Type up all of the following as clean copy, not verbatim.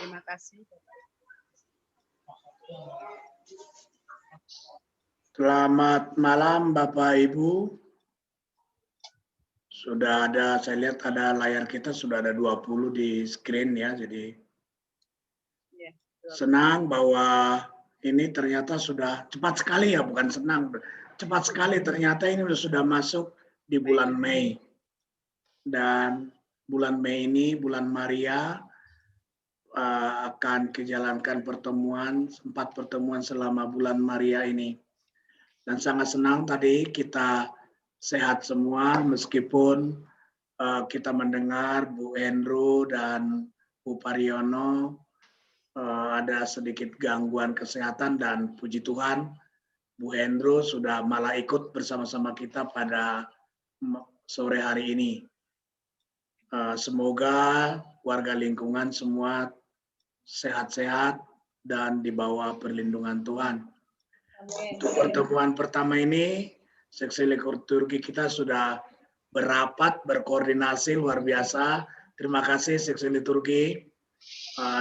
Terima kasih. Selamat malam Bapak Ibu. Sudah ada, saya lihat ada layar kita sudah ada 20 di screen ya, jadi senang bahwa ini ternyata sudah cepat sekali ya, bukan senang, cepat sekali ternyata ini sudah masuk di bulan Mei. Dan bulan Mei ini, bulan Maria, akan kejalankan pertemuan, 4 pertemuan selama bulan Maria ini. Dan sangat senang tadi kita sehat semua meskipun kita mendengar Bu Hendro dan Bu Pariono ada sedikit gangguan kesehatan dan puji Tuhan Bu Hendro sudah malah ikut bersama-sama kita pada sore hari ini. Semoga warga lingkungan semua sehat-sehat dan di bawah perlindungan Tuhan. Untuk pertemuan pertama ini, seksi liturgi kita sudah berapat, berkoordinasi luar biasa. Terima kasih seksi liturgi.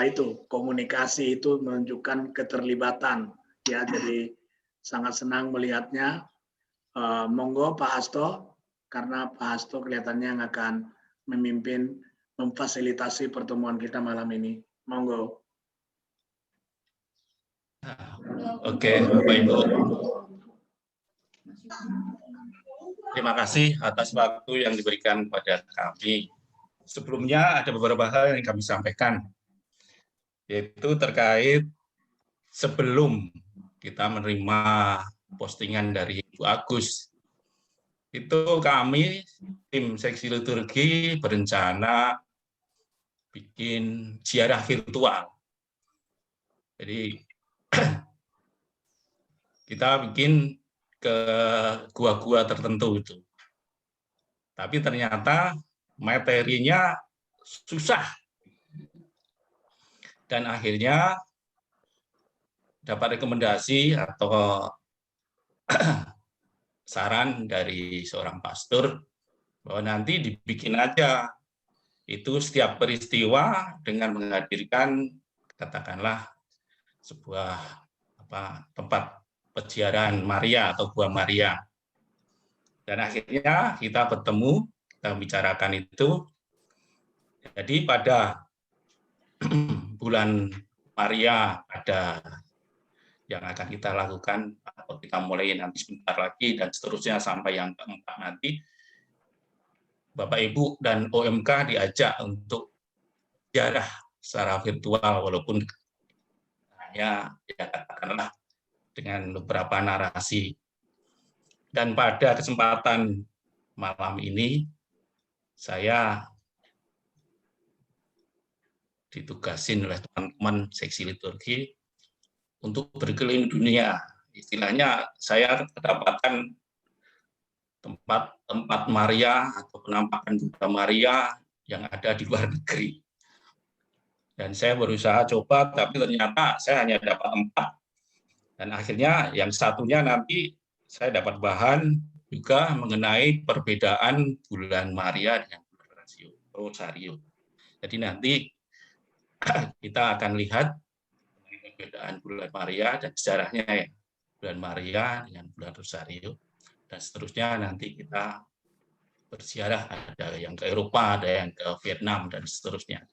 Itu komunikasi itu menunjukkan keterlibatan. Ya, jadi sangat senang melihatnya. Monggo Pak Hasto, karena Pak Hasto kelihatannya yang akan memimpin, memfasilitasi pertemuan kita malam ini. Monggo. Oke, Bapak Ibu. Terima kasih atas waktu yang diberikan kepada kami. Sebelumnya ada beberapa hal yang kami sampaikan, yaitu terkait sebelum kita menerima postingan dari Ibu Agus, itu kami tim seksi liturgi berencana bikin ziarah virtual. Jadi kita bikin ke gua-gua tertentu itu. Tapi ternyata materinya susah. Dan akhirnya dapat rekomendasi atau saran dari seorang pastor bahwa nanti dibikin aja itu setiap peristiwa dengan menghadirkan katakanlah sebuah tempat peziarahan Maria atau Gua Maria. Dan akhirnya kita bertemu, kita bicarakan itu. Jadi pada bulan Maria ada yang akan kita lakukan, atau kita mulai nanti sebentar lagi, dan seterusnya sampai yang keempat nanti, Bapak Ibu dan OMK diajak untuk ziarah secara virtual, walaupun hanya ya katakanlah dengan beberapa narasi. Dan pada kesempatan malam ini, saya ditugasin oleh teman-teman seksi liturgi untuk berkeliling dunia. Istilahnya saya mendapatkan tempat Maria atau penampakan Bunda Maria yang ada di luar negeri. Dan saya berusaha coba, tapi ternyata saya hanya dapat 4. Dan akhirnya yang satunya nanti saya dapat bahan juga mengenai perbedaan bulan Maria dengan bulan Rosario. Jadi nanti kita akan lihat perbedaan bulan Maria dan sejarahnya ya, bulan Maria dengan bulan Rosario. Dan seterusnya nanti kita berziarah, ada yang ke Eropa, ada yang ke Vietnam, dan seterusnya.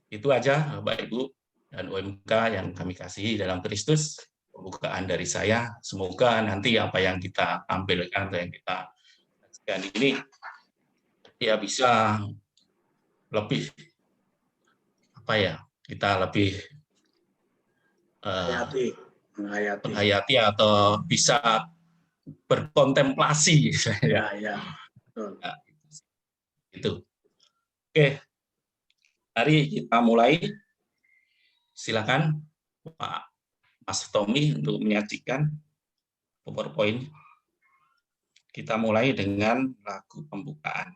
Itu aja Bapak Ibu dan OMK yang kami kasihi dalam Kristus. Pembukaan dari saya, semoga nanti apa yang kita tampilkan atau yang kita saksikan ini ya bisa lebih kita lebih menghayati atau bisa berkontemplasi. Ya. Nah, itu. Oke, mari kita mulai. Silakan Pak Mas Tommy untuk menyajikan PowerPoint. Kita mulai dengan lagu pembukaan.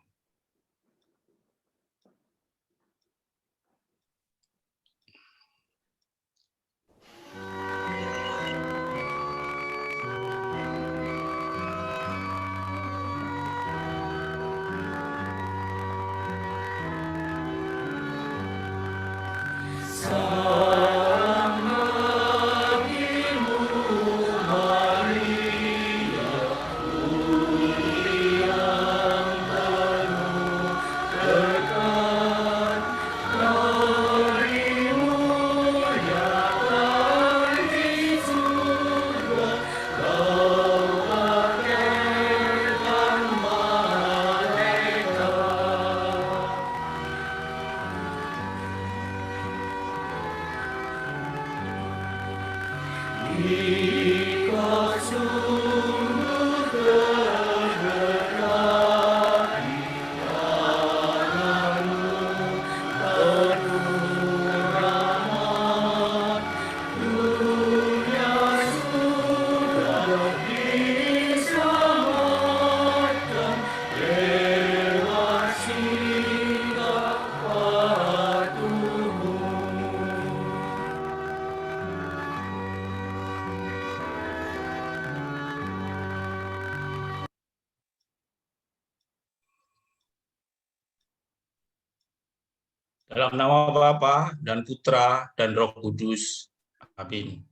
Dalam nama Bapa dan Putra dan Roh Kudus. Amin.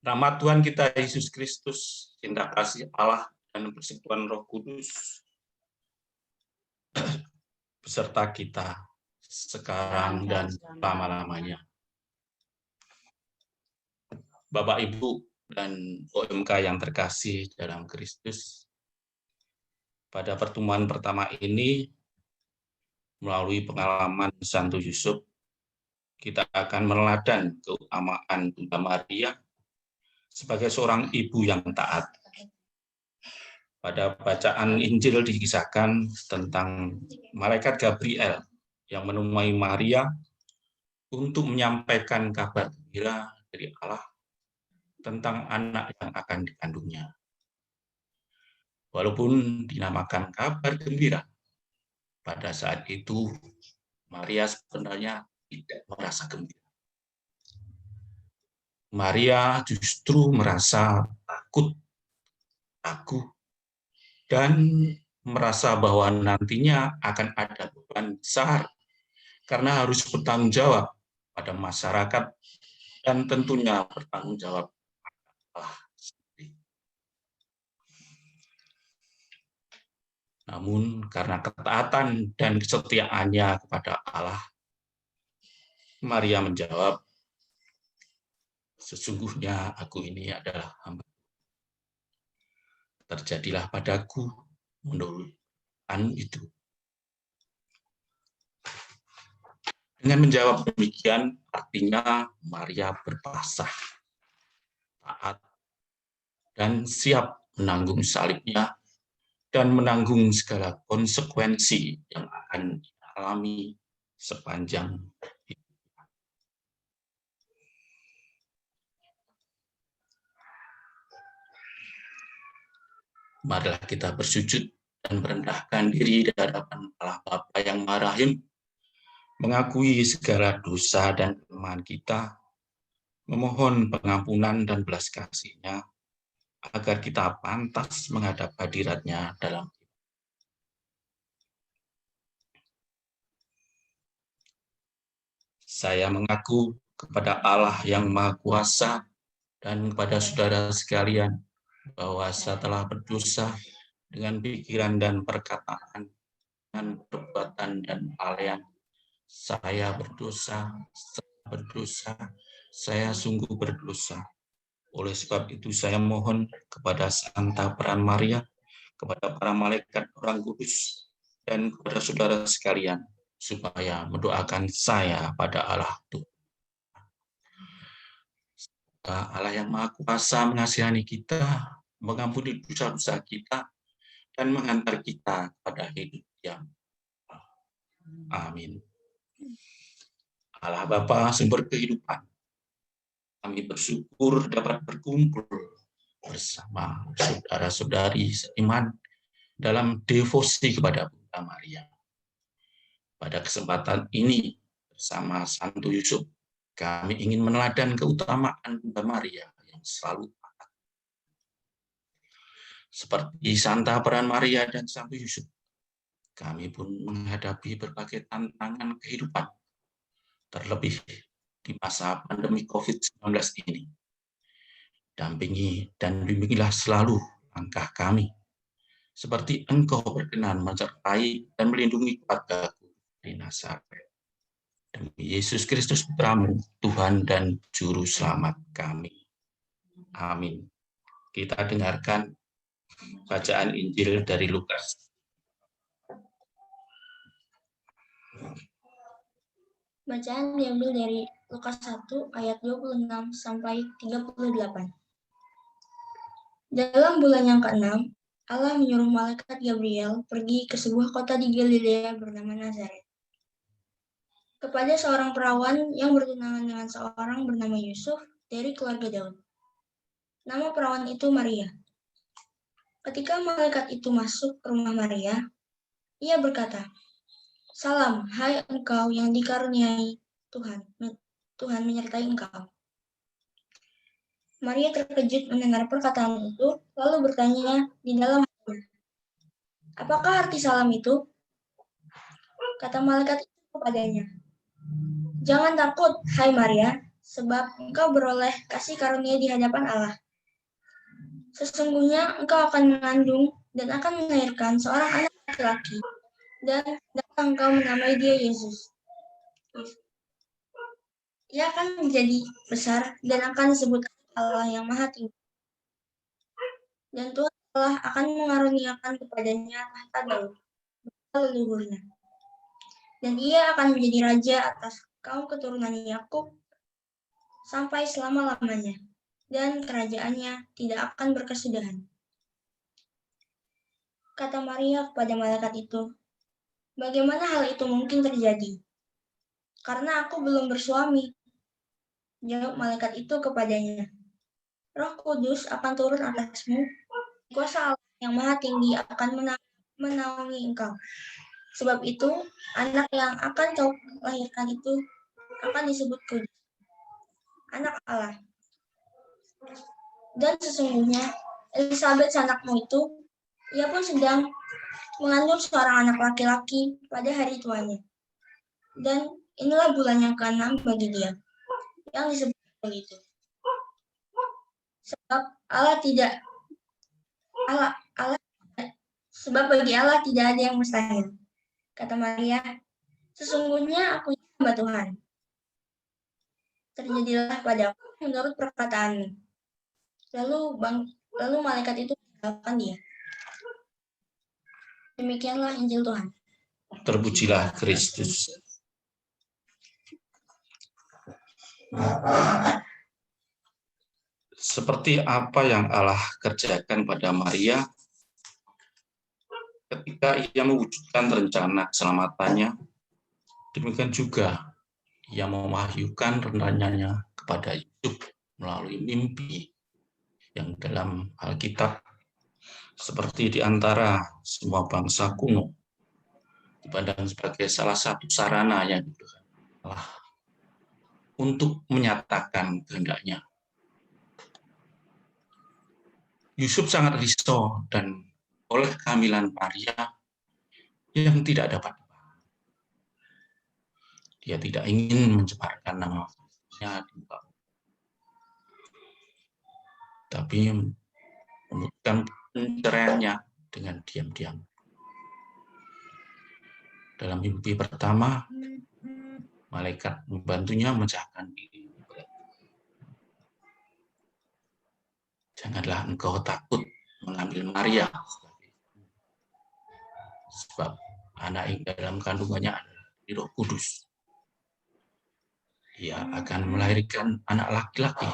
Rahmat Tuhan kita Yesus Kristus, cinta kasih Allah dan persekutuan Roh Kudus beserta kita sekarang dan selama-lamanya. Bapak, Ibu, dan OMK yang terkasih dalam Kristus, pada pertemuan pertama ini, melalui pengalaman Santo Yusuf, kita akan meneladani keutamaan Bunda Maria sebagai seorang ibu yang taat. Pada bacaan Injil dikisahkan tentang malaikat Gabriel yang menemui Maria untuk menyampaikan kabar gembira dari Allah tentang anak yang akan dikandungnya. Walaupun dinamakan kabar gembira, pada saat itu Maria sebenarnya tidak merasa gembira. Maria justru merasa takut, ragu, dan merasa bahwa nantinya akan ada beban besar karena harus bertanggung jawab pada masyarakat dan tentunya bertanggung jawab Allah sendiri. Namun karena ketaatan dan kesetiaannya kepada Allah, Maria menjawab, sesungguhnya aku ini adalah hamba. Terjadilah padaku menurut itu. Dengan menjawab demikian, artinya Maria berpasrah, taat, dan siap menanggung salibnya dan menanggung segala konsekuensi yang akan dialami sepanjang hidup. Marilah kita bersujud dan merendahkan diri di hadapan Allah Bapa yang Maha Rahim, mengakui segala dosa dan kelemahan kita, memohon pengampunan dan belas kasih-Nya, agar kita pantas menghadap hadirat-Nya dalam hidup. Saya mengaku kepada Allah yang Maha Kuasa dan kepada saudara sekalian bahwa saya telah berdosa dengan pikiran dan perkataan, dengan perbuatan dan hal. Saya berdosa, saya sungguh berdosa. Oleh sebab itu saya mohon kepada Santa Peran Maria, kepada para malaikat orang kudus, dan kepada saudara sekalian, supaya mendoakan saya pada Allah Tuhan. Allah yang Maha Kuasa mengasihani kita, mengampuni dosa-dosa kita, dan mengantar kita pada hidup yang amin. Allah Bapa sumber kehidupan, kami bersyukur dapat berkumpul bersama saudara-saudari seiman dalam devosi kepada Bunda Maria. Pada kesempatan ini bersama Santo Yusuf, kami ingin meneladani keutamaan Bunda Maria yang selalu taat. Seperti Santa Peran Maria dan Santo Yusuf, kami pun menghadapi berbagai tantangan kehidupan, terlebih di masa pandemi COVID-19 ini. Dampingi dan bimbingilah selalu langkah kami, seperti Engkau berkenan menyertai dan melindungi keluargaku di Nazaret. Demi Yesus Kristus Putramu, Tuhan dan Juru Selamat kami. Amin. Kita dengarkan bacaan Injil dari Lukas. Bacaan diambil dari Lukas 1 ayat 26 sampai 38. Dalam bulan yang ke-6, Allah menyuruh malaikat Gabriel pergi ke sebuah kota di Galilea bernama Nazaret, kepada seorang perawan yang bertunangan dengan seorang bernama Yusuf dari keluarga Daud. Nama perawan itu Maria. Ketika malaikat itu masuk ke rumah Maria, ia berkata, "Salam, hai engkau yang dikaruniai Tuhan. Tuhan menyertai engkau." Maria terkejut mendengar perkataan itu, lalu bertanya di dalam hatinya, "Apakah arti salam itu?" Kata malaikat itu kepadanya, "Jangan takut, hai Maria, sebab engkau beroleh kasih karunia di hadapan Allah. Sesungguhnya engkau akan mengandung dan akan melahirkan seorang anak laki-laki, dan hendaklah engkau menamai dia Yesus. Ia akan menjadi besar dan akan disebut Allah yang Maha Tinggi. Dan Tuhan Allah akan mengaruniakan kepadanya tahta Daud, leluhurnya. Dan ia akan menjadi raja atas kaum keturunan Yakub sampai selama-lamanya, dan kerajaannya tidak akan berkesudahan." Kata Maria kepada malaikat itu, "Bagaimana hal itu mungkin terjadi? Karena aku belum bersuami." Jawab malaikat itu kepadanya, "Roh Kudus akan turun atasmu, kuasa Allah yang Maha Tinggi akan menaungi engkau. Sebab itu, anak yang akan kau lahirkan itu akan disebut Kudus, anak Allah. Dan sesungguhnya, Elisabet anakmu itu, ia pun sedang mengandung seorang anak laki-laki pada hari tuanya. Dan inilah bulan yang ke-6 bagi dia, yang disebut begitu. Sebab sebab bagi Allah tidak ada yang mustahil." Kata Maria, "Sesungguhnya aku hamba Tuhan. Terjadilah padaku menurut perkataanmu." Lalu malaikat itu meninggalkan dia. Demikianlah Injil Tuhan. Terpujilah Kristus. Seperti apa yang Allah kerjakan pada Maria ketika ia mewujudkan rencana keselamatannya, demikian juga ia mewahyukan rencananya kepada Yusuf melalui mimpi yang dalam Alkitab seperti di antara semua bangsa kuno dipandang sebagai salah satu sarana yang diberikan Allah untuk menyatakan kehendaknya. Yusuf sangat risau dan oleh kehamilan Maria yang tidak dapat. Dia tidak ingin mencemarkan namanya, tapi memutuskan penceraiannya dengan diam-diam. Dalam mimpi pertama, malaikat membantunya memecahkan diri. Janganlah engkau takut mengambil Maria, sebab anak yang dalam kandungannya adalah Roh Kudus. Ia akan melahirkan anak laki-laki,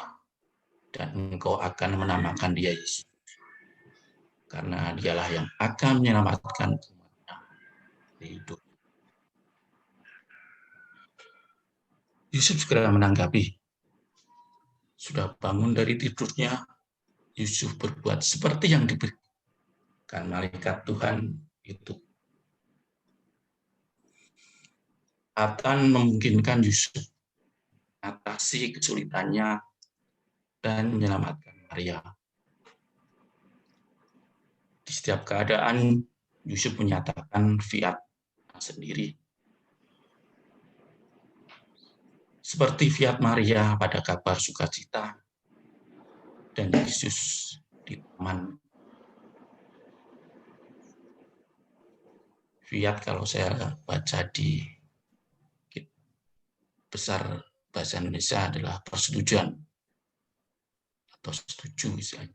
dan engkau akan menamakan dia Yesus, karena dialah yang akan menyelamatkan umatnya hidup. Yusuf segera menanggapi. Sudah bangun dari tidurnya, Yusuf berbuat seperti yang diberikan malaikat Tuhan itu. Akan memungkinkan Yusuf mengatasi kesulitannya dan menyelamatkan Maria. Di setiap keadaan, Yusuf menyatakan fiat sendiri. Seperti fiat Maria pada kabar sukacita dan Yesus di taman. Fiat kalau saya baca di besar bahasa Indonesia adalah persetujuan atau setuju misalnya.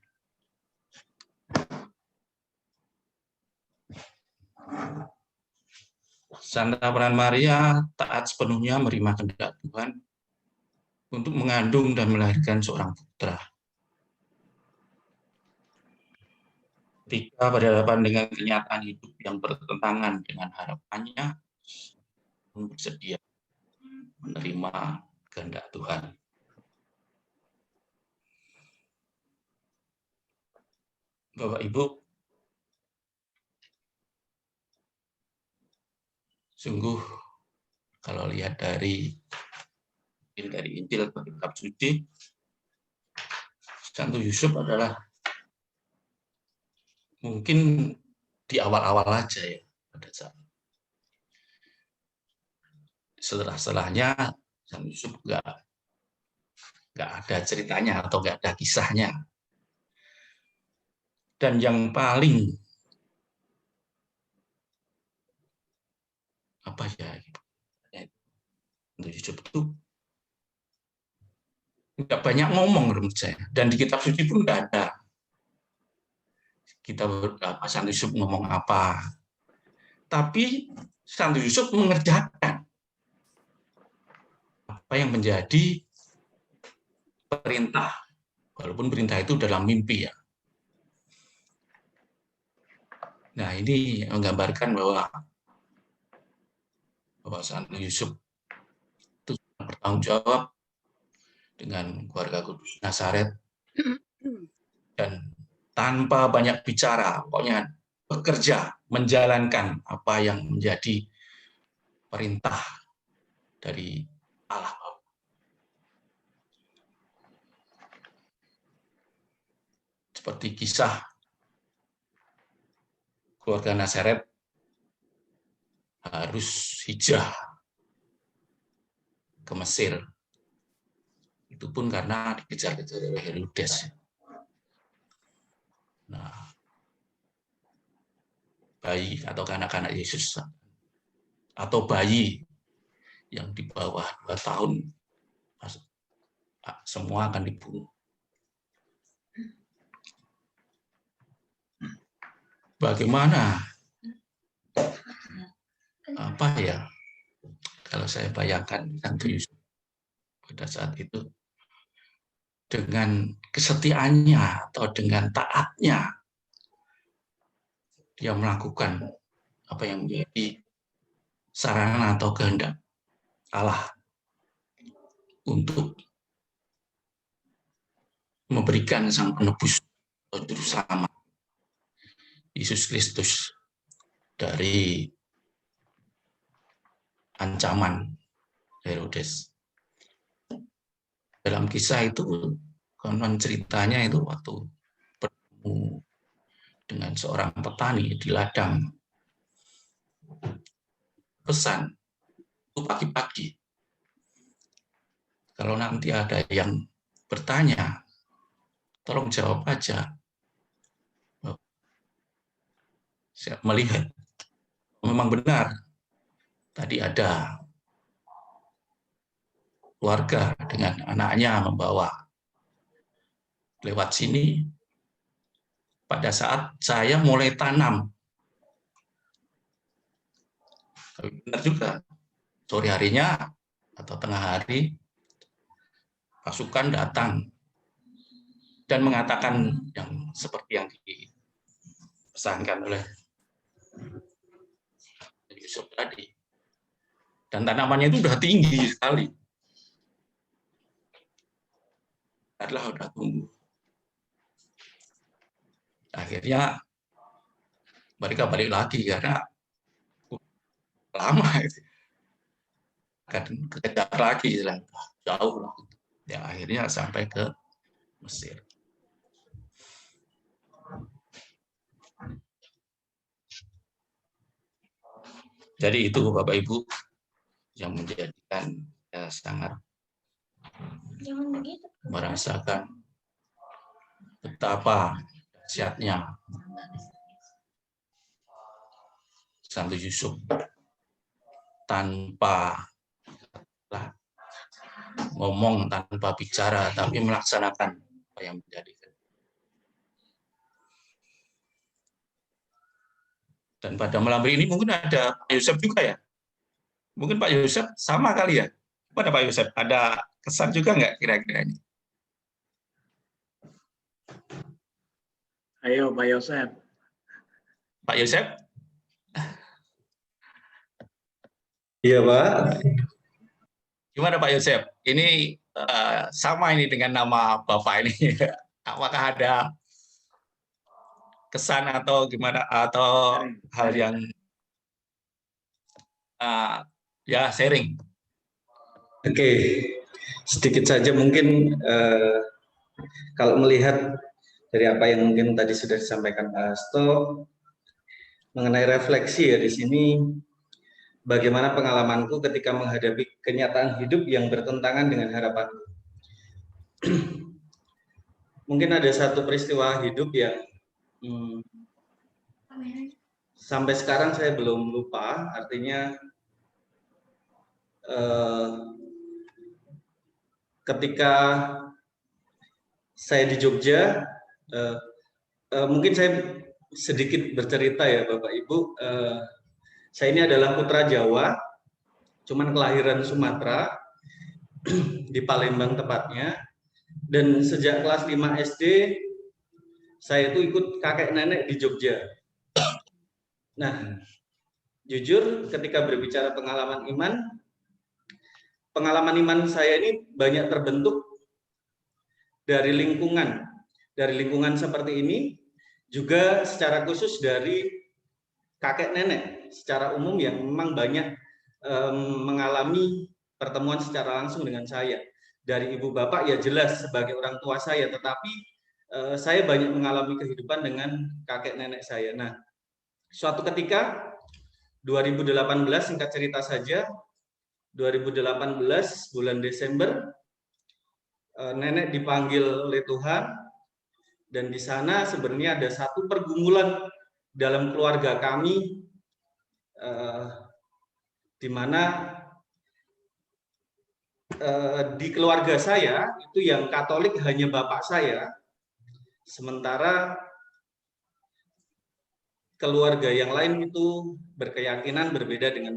Santa Peran Maria taat sepenuhnya menerima kehendak Tuhan untuk mengandung dan melahirkan seorang putra. Ketika berhadapan dengan kenyataan hidup yang bertentangan dengan harapannya, bersedia menerima kehendak Tuhan. Bapak Ibu, sungguh kalau lihat dari Injil atau kitab suci, Santo Yusuf adalah mungkin di awal-awal aja ya, pada saat setelah-setelahnya Santo Yusuf nggak ada ceritanya atau nggak ada kisahnya. Dan yang paling apa ya, Santo Yusuf itu nggak banyak ngomong menurut saya, dan di kitab suci pun nggak ada kita Santo Yusuf ngomong apa, tapi Santo Yusuf mengerjakan apa yang menjadi perintah, walaupun perintah itu dalam mimpi ya. Nah, ini menggambarkan bahwa Santo Yusuf itu bertanggung jawab dengan keluarga kudus Nazaret, dan tanpa banyak bicara, pokoknya bekerja, menjalankan apa yang menjadi perintah dari Allah. Seperti kisah keluarga Nazaret harus hijrah ke Mesir. Itu pun karena dikejar-kejar oleh Herodes. Nah, bayi atau anak-anak Yesus atau bayi yang di bawah 2 tahun semua akan dibunuh. Bagaimana apa ya, kalau saya bayangkan Santo Yusuf pada saat itu dengan kesetiaannya atau dengan taatnya dia melakukan apa yang menjadi sarana atau kehendak Allah untuk memberikan sang penebus atau juru selamat Yesus Kristus dari ancaman Herodes. Dalam kisah itu, konon ceritanya itu waktu bertemu dengan seorang petani di ladang, pesan itu pagi-pagi, kalau nanti ada yang bertanya, tolong jawab aja. Saya melihat memang benar tadi ada keluarga dengan anaknya membawa lewat sini pada saat saya mulai tanam. Benar juga, sore harinya atau tengah hari pasukan datang dan mengatakan yang seperti yang dipesankan oleh Yusuf tadi. Dan tanamannya itu sudah tinggi sekali. Adalah sudah tumbuh. Akhirnya mereka balik lagi karena lama itu. Akan kejar lagi, jauh lah. Ya, akhirnya sampai ke Mesir. Jadi itu Bapak Ibu yang menjadikan saya sangat merasakan betapa dahsyatnya Santo Yusuf tanpa ngomong, tanpa bicara, tapi melaksanakan apa yang menjadi. Dan pada malam hari ini mungkin ada Pak Yusuf juga ya. Mungkin Pak Yusuf sama kali ya. Pada Pak Yosef, ada kesan juga nggak kira-kira ini? Ayo Pak Yosef. Pak Yosef? Iya Pak. Gimana Pak Yosef? Ini sama ini dengan nama Bapak ini. Apakah ada kesan atau gimana, atau hal yang ya sharing? Oke, sedikit saja mungkin kalau melihat dari apa yang mungkin tadi sudah disampaikan Pak Hasto mengenai refleksi ya di sini, bagaimana pengalamanku ketika menghadapi kenyataan hidup yang bertentangan dengan harapanku. Mungkin ada satu peristiwa hidup yang sampai sekarang saya belum lupa, artinya ketika saya di Jogja, mungkin saya sedikit bercerita ya Bapak Ibu, saya ini adalah putra Jawa, cuman kelahiran Sumatera, di Palembang tepatnya, dan sejak kelas 5 SD, saya itu ikut kakek nenek di Jogja. Nah, jujur ketika berbicara pengalaman iman saya ini banyak terbentuk dari lingkungan seperti ini, juga secara khusus dari kakek nenek secara umum yang memang banyak mengalami pertemuan secara langsung dengan saya. Dari ibu bapak ya jelas sebagai orang tua saya, tetapi saya banyak mengalami kehidupan dengan kakek nenek saya. Nah, suatu ketika 2018, singkat cerita saja, 2018 bulan Desember, nenek dipanggil oleh Tuhan, dan di sana sebenarnya ada satu pergumulan dalam keluarga kami, di mana di keluarga saya itu yang Katolik hanya bapak saya, sementara keluarga yang lain itu berkeyakinan berbeda dengan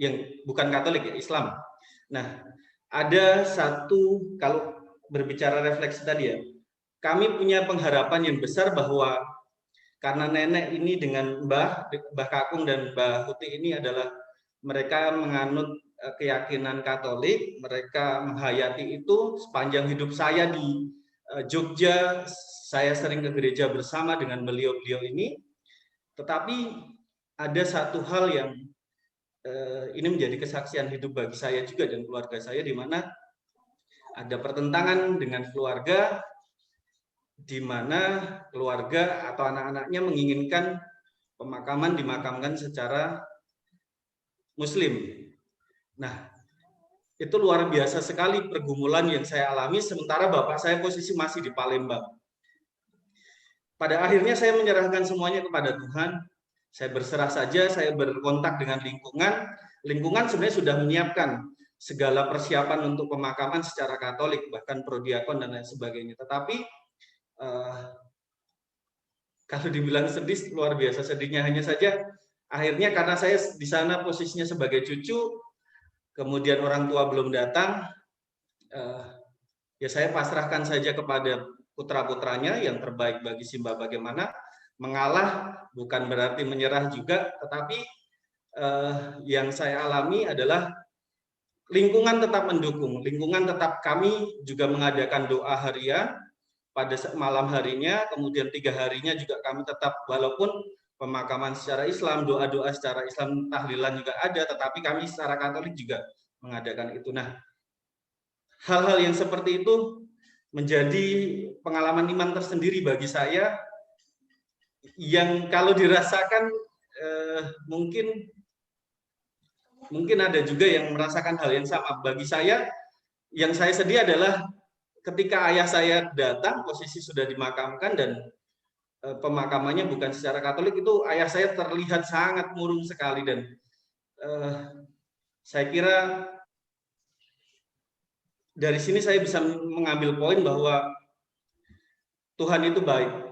yang bukan Katolik ya, Islam. Nah, ada satu, kalau berbicara refleksi tadi ya, kami punya pengharapan yang besar bahwa karena nenek ini dengan Mbah Kakung dan Mbah Huti ini adalah mereka menganut keyakinan Katolik, mereka menghayati itu sepanjang hidup saya di Jogja. Saya sering ke gereja bersama dengan beliau-beliau ini, tetapi ada satu hal yang ini menjadi kesaksian hidup bagi saya juga dan keluarga saya, di mana ada pertentangan dengan keluarga, di mana keluarga atau anak-anaknya menginginkan pemakaman dimakamkan secara Muslim. Nah, itu luar biasa sekali pergumulan yang saya alami, sementara bapak saya posisi masih di Palembang. Pada akhirnya saya menyerahkan semuanya kepada Tuhan. Saya berserah saja, saya berkontak dengan lingkungan. Lingkungan sebenarnya sudah menyiapkan segala persiapan untuk pemakaman secara Katolik, bahkan prodiakon dan lain sebagainya. Tetapi kalau dibilang sedih, luar biasa sedihnya. Hanya saja akhirnya karena saya di sana posisinya sebagai cucu, kemudian orang tua belum datang, ya saya pasrahkan saja kepada putra-putranya yang terbaik bagi Simba. Bagaimana mengalah bukan berarti menyerah juga, tetapi yang saya alami adalah lingkungan tetap mendukung, lingkungan tetap, kami juga mengadakan doa harian pada malam harinya, kemudian 3 harinya juga kami tetap, walaupun pemakaman secara Islam, doa-doa secara Islam, tahlilan juga ada, tetapi kami secara Katolik juga mengadakan itu. Nah, hal-hal yang seperti itu menjadi pengalaman iman tersendiri bagi saya, yang kalau dirasakan mungkin ada juga yang merasakan hal yang sama. Bagi saya, yang saya sedih adalah ketika ayah saya datang, posisi sudah dimakamkan dan pemakamannya bukan secara Katolik, itu ayah saya terlihat sangat murung sekali. Dan saya kira dari sini saya bisa mengambil poin bahwa Tuhan itu baik.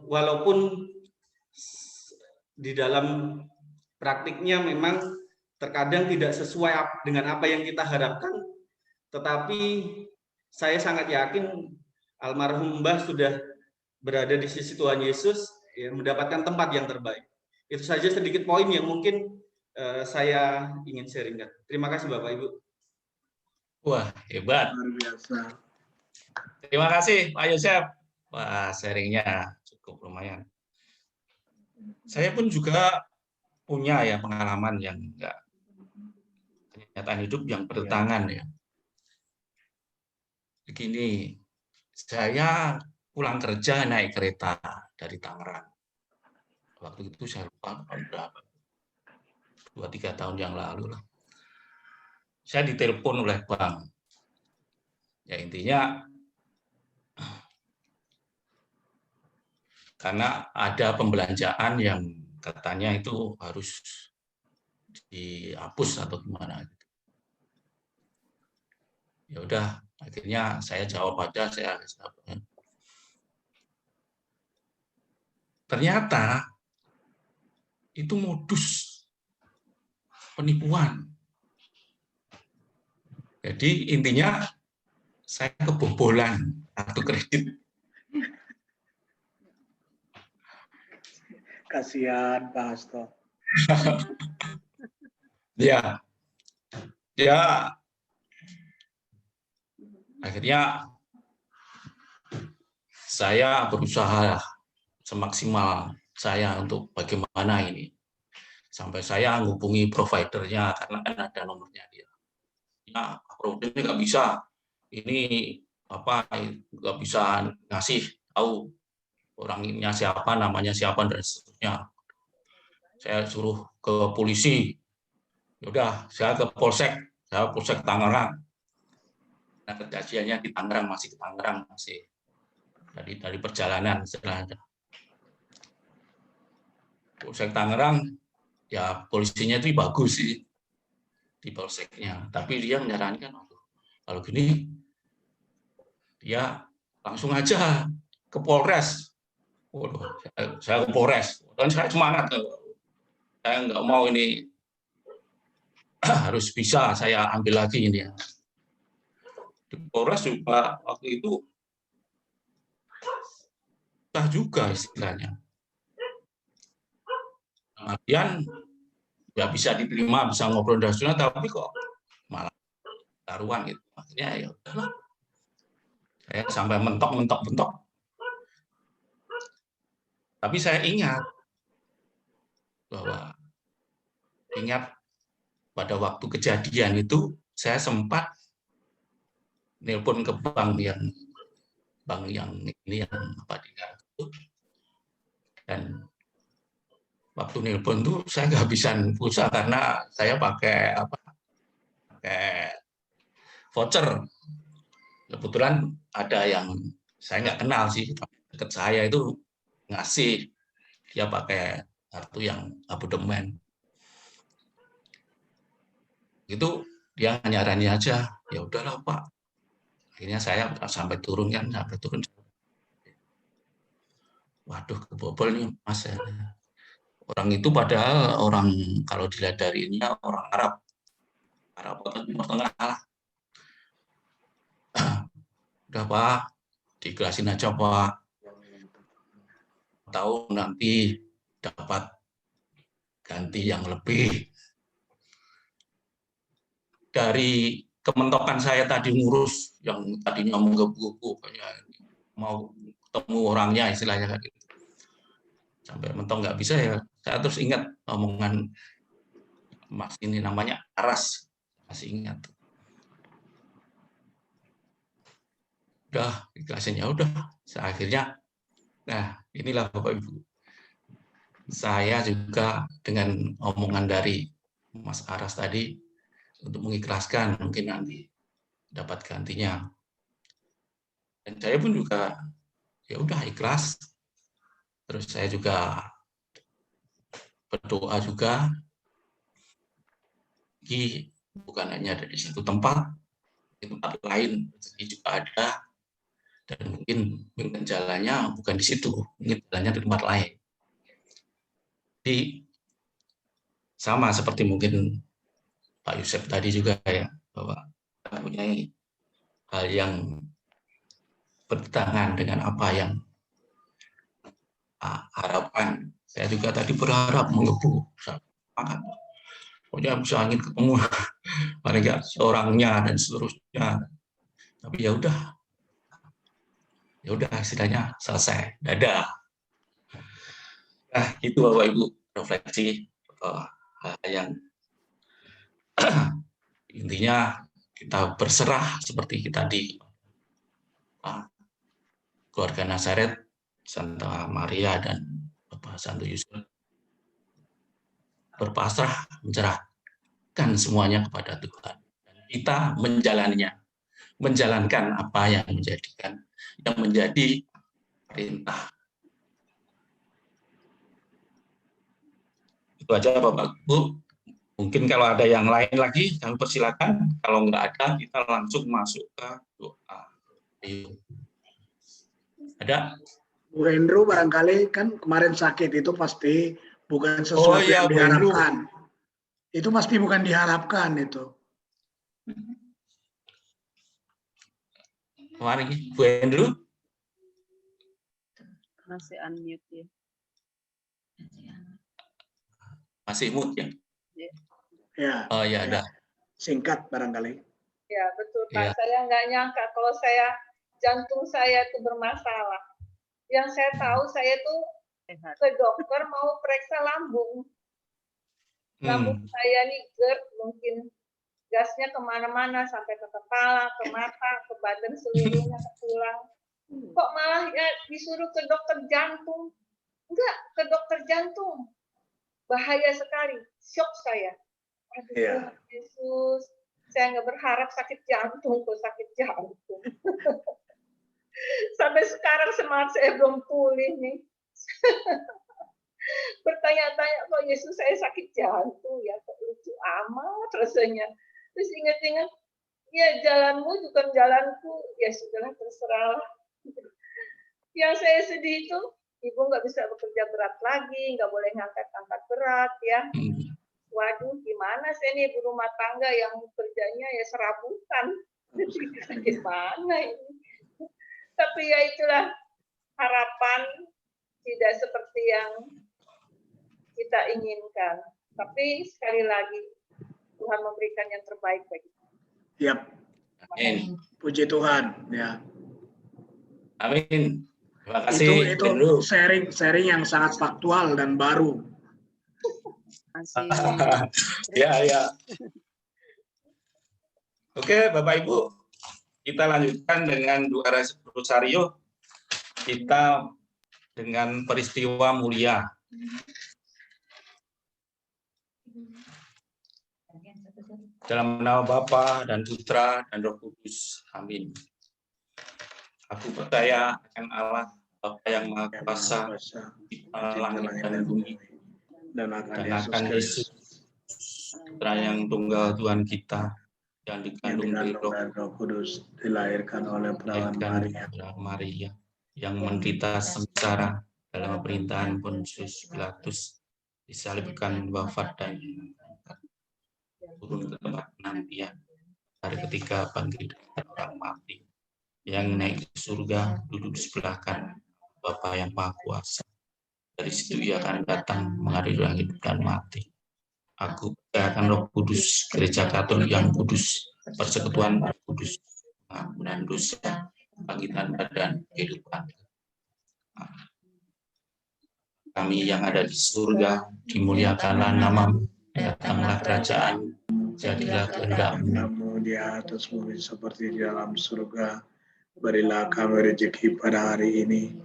Walaupun di dalam praktiknya memang terkadang tidak sesuai dengan apa yang kita harapkan, tetapi saya sangat yakin almarhum Mbah sudah berada di sisi Tuhan Yesus, ya, mendapatkan tempat yang terbaik. Itu saja sedikit poin yang mungkin saya ingin sharingkan. Terima kasih Bapak Ibu. Wah, hebat. Luar biasa. Terima kasih Pak Yosef. Wah, sharingnya cukup lumayan. Saya pun juga punya ya pengalaman yang enggak kenyataan hidup yang bertentangan ya. Begini, saya pulang kerja naik kereta dari Tangerang. Waktu itu saya lupa tahun berapa. 2-3 tahun yang lalu lah. Saya ditelepon oleh bank. Ya intinya karena ada pembelanjaan yang katanya itu harus dihapus atau gimana. Ya udah, akhirnya saya jawab aja, ternyata itu modus penipuan. Jadi intinya saya kebobolan kartu kredit. Kasihan Pak Hasto. Ya, akhirnya saya berusaha semaksimal saya untuk bagaimana ini. Sampai saya menghubungi providernya karena kan ada nomornya dia. Ya, providernya nggak bisa. Ini apa nggak bisa ngasih tahu orangnya siapa, namanya siapa dan seterusnya. Saya suruh ke polisi. Yaudah, saya ke Polsek Tangerang. Nah, kejadiannya di Tangerang, masih di Tangerang masih dari perjalanan istilahnya. Polsek Tangerang, ya polisinya itu bagus sih di polseknya, tapi dia menyarankan kalau gini dia langsung aja ke Polres. Waduh, saya ke Polres dan saya semangat, saya nggak mau ini harus bisa saya ambil lagi ini. Di Polres juga waktu itu susah juga istilahnya. Kemudian ya bisa diterima, bisa ngobrol dan tapi kok malah taruhan gitu. Akhirnya ya udahlah. Saya sampai mentok. Tapi saya ingat pada waktu kejadian itu saya sempat nelpon ke bank yang ini yang apa itu, dan waktu nelpon tuh saya nggak bisa pulsa karena saya pakai voucher. Kebetulan ada yang saya nggak kenal sih, dekat saya itu ngasih, dia pakai kartu yang abodemen. Itu dia nyaranin aja, ya udahlah Pak. Akhirnya saya sampai turun. Waduh, kebobol nih Mas. Orang itu padahal orang kalau dilihat dari ini orang Arab atau Timur Tengah lah. Udah Pak, diikhlasin aja Pak. Tahu nanti dapat ganti yang lebih. Dari kementokan saya tadi ngurus yang tadinya menggebu-gebu, mau ketemu orangnya istilahnya kayak gitu. Sampai mentok nggak bisa ya, saya terus ingat omongan Mas ini namanya Aras, masih ingat. Udah, ikhlasin ya udah. Akhirnya, nah inilah Bapak Ibu. Saya juga dengan omongan dari Mas Aras tadi untuk mengikhlaskan mungkin nanti dapat gantinya. Dan saya pun juga ya udah ikhlas. Terus saya juga berdoa juga, bukan hanya dari satu tempat, di tempat lain juga ada, dan mungkin jalannya bukan di situ, mungkin jalannya di tempat lain. Jadi sama seperti mungkin Pak Yusuf tadi juga ya, bahwa kita punya hal yang bertentangan dengan apa yang harapan. Saya juga tadi berharap mengebu makan. Pokoknya bisa angin ketemu paling nggak orangnya dan seterusnya. Tapi ya udah istilahnya selesai, dadah. Nah, itu Bapak Ibu refleksi hal yang intinya kita berserah seperti kita di keluarga Nazaret, Santa Maria dan Bapak Santo Yusuf berpasrah, menyerahkan semuanya kepada Tuhan. Dan kita menjalankan apa yang menjadi perintah. Itu aja Bapak Ibu. Mungkin kalau ada yang lain lagi, kami persilakan. Kalau nggak ada, kita langsung masuk ke doa. Ayo. Ada? Bu Hendro barangkali kan kemarin sakit, itu pasti bukan sesuatu yang diharapkan. Itu pasti bukan diharapkan itu. Mari, Bu Hendro. Masih unmute ya. Masih mute ya? Ya. Oh ya, ada. Singkat barangkali. Ya, betul Pak. Ya. Saya nggak nyangka kalau jantung saya itu bermasalah. Yang saya tahu saya tuh ke dokter mau periksa lambung. Lambung saya nih GERD, mungkin gasnya kemana-mana sampai ke kepala, ke mata, ke badan seluruhnya, ke tulang. Kok malah ya disuruh ke dokter jantung? Enggak, ke dokter jantung. Bahaya sekali, shock saya. Aduh, Ya. Yesus, saya nggak berharap sakit jantung, kok sakit jantung. Sampai sekarang semangat saya belum pulih nih. Bertanya-tanya, kok Yesus saya sakit jantung ya, kok lucu amat rasanya. Terus ingat-ingat, ya jalanmu bukan jalanku, ya sudahlah terserah. Yang saya sedih itu, ibu nggak bisa bekerja berat lagi, nggak boleh ngangkat-angkat berat ya. Waduh, gimana saya nih ibu rumah tangga yang kerjanya ya serabutan. Gimana ini? Tapi ya itulah harapan tidak seperti yang kita inginkan. Tapi sekali lagi Tuhan memberikan yang terbaik bagi kita. Yap. Amin. Puji Tuhan. Ya. Amin. Terima kasih. Itu sharing yang sangat faktual dan baru. Ya. Oke, Bapak Ibu, kita lanjutkan dengan doa rosario. Kita dengan peristiwa mulia. Dalam nama Bapa dan Putra dan Roh Kudus. Amin. Aku percaya akan Allah, Bapa yang Maha Kuasa, langit dan bumi, dan akan Yesus, Putra yang tunggal Tuhan kita, yang dikandung dari Roh Kudus, dilahirkan oleh perawan Maria, yang menderita sengsara dalam pemerintahan Pontius Pilatus, disalibkan, wafat dan turun ke tempat penantian, hari ketiga bangkit dari orang mati, yang naik ke surga, duduk di sebelah kanan Bapa yang Maha Kuasa. Dari situ ia akan datang mengadili orang hidup dan mati. Aku percaya akan Roh Kudus, Gereja Katolik yang kudus, persekutuan kudus, pengampunan dosa, bangkitan badan, kehidupan. Kami yang ada di surga, dimuliakanlah namamu, datanglah kerajaan, jadilah kehendak-Mu di atas bumi seperti di dalam surga. Berilah kami rezeki pada hari ini,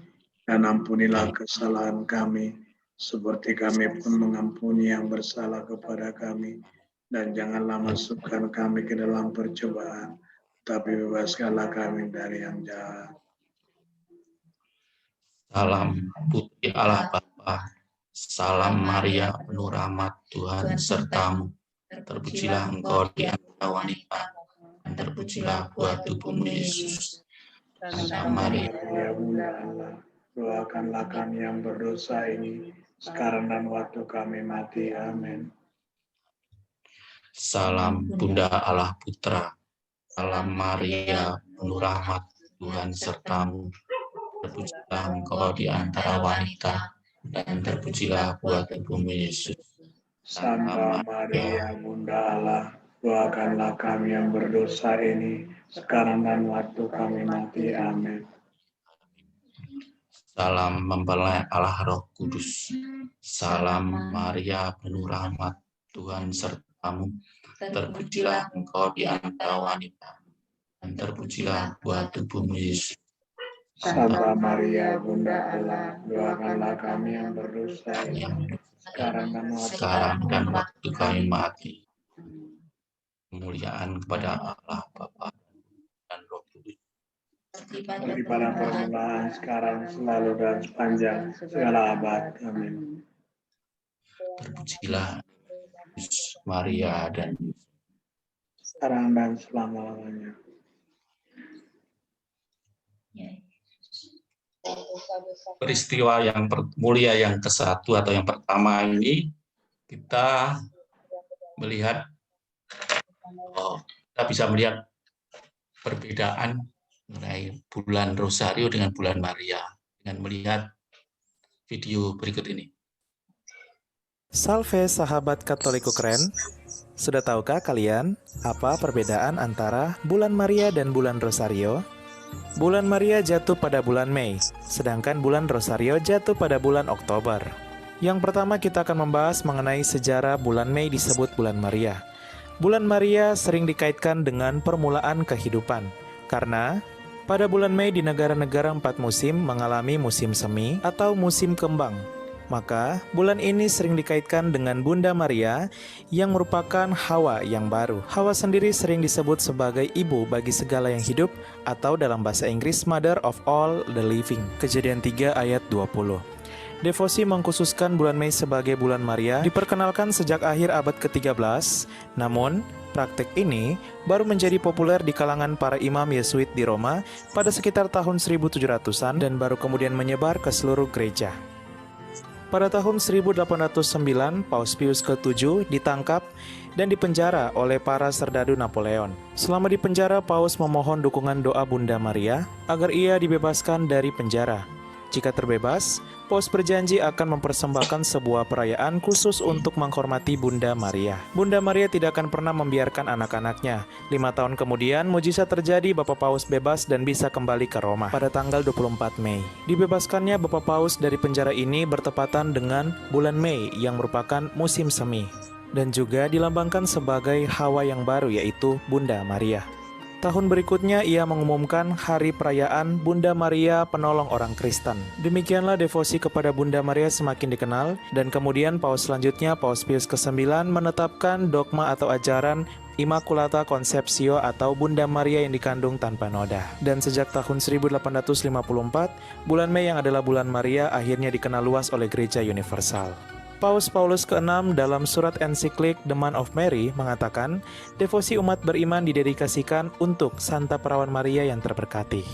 dan ampunilah kesalahan kami, seperti kami pun mengampuni yang bersalah kepada kami. Dan janganlah masukkan kami ke dalam percobaan, tapi bebaskanlah kami dari yang jahat. Salam putri Allah Bapa, salam Maria penuh rahmat Tuhan sertamu. Terpujilah engkau di antara wanita, dan terpujilah buah tubuhmu Yesus. Santa Maria, Bunda Allah, doakanlah kami yang berdosa ini, sekarang dan waktu kami mati. Amin. Salam Bunda Allah Putra. Salam Maria, penuh rahmat, Tuhan sertamu. Terpujilah engkau di antara wanita, dan terpujilah buah tubuhmu Yesus. Santa Maria, Bunda Allah, doakanlah kami yang berdosa ini, sekarang dan waktu kami mati. Amin. Salam mempelai Allah Roh Kudus. Salam Maria, penuh rahmat, Tuhan sertamu. Terpujilah engkau di antara wanita, dan terpujilah buah tubuhmu Yesus. Santa Maria, Bunda Allah, doakanlah kami yang berdosa ini, sekarang dan waktu kami mati. Kemuliaan kepada Allah Bapa dan Roh Kudus. Seperti pada permulaan, sekarang, selalu, dan sepanjang segala abad. Amin. Terpujilah Yesus, Maria, dan Sekarang dan selama-lamanya. peristiwa yang mulia yang ke-1 atau yang pertama ini kita melihat, kita bisa melihat perbedaan mengenai bulan Rosario dengan bulan Maria dengan melihat video berikut ini. Salve sahabat Katoliku keren. Sudah tahukah kalian apa perbedaan antara bulan Maria dan bulan Rosario? Bulan Maria jatuh pada bulan Mei, sedangkan bulan Rosario jatuh pada bulan Oktober. Yang pertama kita akan membahas mengenai sejarah bulan Mei disebut bulan Maria. Bulan Maria sering dikaitkan dengan permulaan kehidupan, karena pada bulan Mei di negara-negara 4 musim mengalami musim semi atau musim kembang. Maka, bulan ini sering dikaitkan dengan Bunda Maria yang merupakan Hawa yang baru. Hawa sendiri sering disebut sebagai ibu bagi segala yang hidup atau dalam bahasa Inggris Mother of all the living. Kejadian 3 ayat 20. Devosi mengkhususkan bulan Mei sebagai bulan Maria diperkenalkan sejak akhir abad ke-13. Namun, praktek ini baru menjadi populer di kalangan para imam Yesuit di Roma pada sekitar tahun 1700-an dan baru kemudian menyebar ke seluruh gereja. Pada tahun 1809, Paus Pius ke-7 ditangkap dan dipenjara oleh para serdadu Napoleon. Selama di penjara, Paus memohon dukungan doa Bunda Maria agar ia dibebaskan dari penjara. Jika terbebas, Paus berjanji akan mempersembahkan sebuah perayaan khusus untuk menghormati Bunda Maria. Bunda Maria tidak akan pernah membiarkan anak-anaknya. 5 tahun kemudian, mujizat terjadi, Bapak Paus bebas dan bisa kembali ke Roma pada tanggal 24 Mei. Dibebaskannya Bapak Paus dari penjara ini bertepatan dengan bulan Mei yang merupakan musim semi, dan juga dilambangkan sebagai Hawa yang baru yaitu Bunda Maria. Tahun berikutnya ia mengumumkan hari perayaan Bunda Maria Penolong Orang Kristen. Demikianlah devosi kepada Bunda Maria semakin dikenal, dan kemudian Paus selanjutnya, Paus Pius ke-9, menetapkan dogma atau ajaran Immaculata Conceptio atau Bunda Maria yang dikandung tanpa noda. Dan sejak tahun 1854, bulan Mei yang adalah bulan Maria akhirnya dikenal luas oleh Gereja Universal. Paus Paulus ke-6 dalam surat ensiklik The Man of Mary mengatakan, devosi umat beriman didedikasikan untuk Santa Perawan Maria yang terberkati.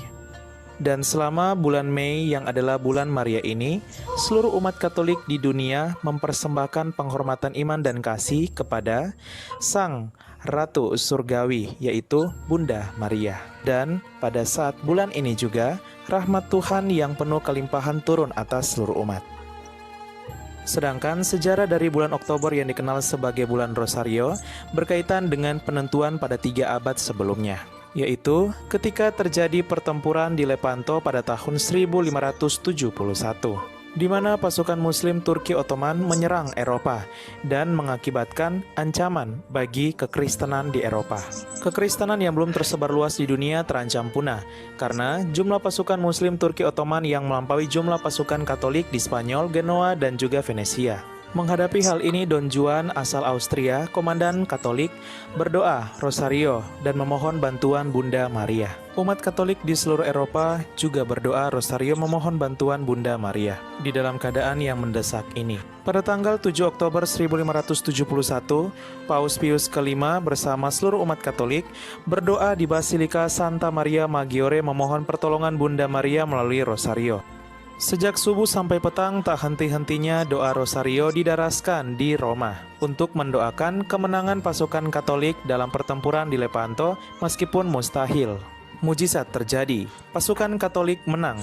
Dan selama bulan Mei yang adalah bulan Maria ini, seluruh umat Katolik di dunia mempersembahkan penghormatan iman dan kasih kepada Sang Ratu Surgawi, yaitu Bunda Maria. Dan pada saat bulan ini juga, rahmat Tuhan yang penuh kelimpahan turun atas seluruh umat. Sedangkan sejarah dari bulan Oktober yang dikenal sebagai bulan Rosario berkaitan dengan penentuan pada 3 abad sebelumnya, yaitu ketika terjadi pertempuran di Lepanto pada tahun 1571, di mana pasukan Muslim Turki Ottoman menyerang Eropa dan mengakibatkan ancaman bagi kekristenan di Eropa. Kekristenan yang belum tersebar luas di dunia terancam punah karena jumlah pasukan Muslim Turki Ottoman yang melampaui jumlah pasukan Katolik di Spanyol, Genoa, dan juga Venesia. Menghadapi hal ini, Don Juan asal Austria, komandan Katolik, berdoa Rosario dan memohon bantuan Bunda Maria. Umat Katolik di seluruh Eropa juga berdoa Rosario memohon bantuan Bunda Maria di dalam keadaan yang mendesak ini. Pada tanggal 7 Oktober 1571, Paus Pius ke-5 bersama seluruh umat Katolik berdoa di Basilika Santa Maria Maggiore memohon pertolongan Bunda Maria melalui Rosario. Sejak subuh sampai petang tak henti-hentinya doa rosario didaraskan di Roma untuk mendoakan kemenangan pasukan Katolik dalam pertempuran di Lepanto meskipun mustahil. Mujizat terjadi, pasukan Katolik menang.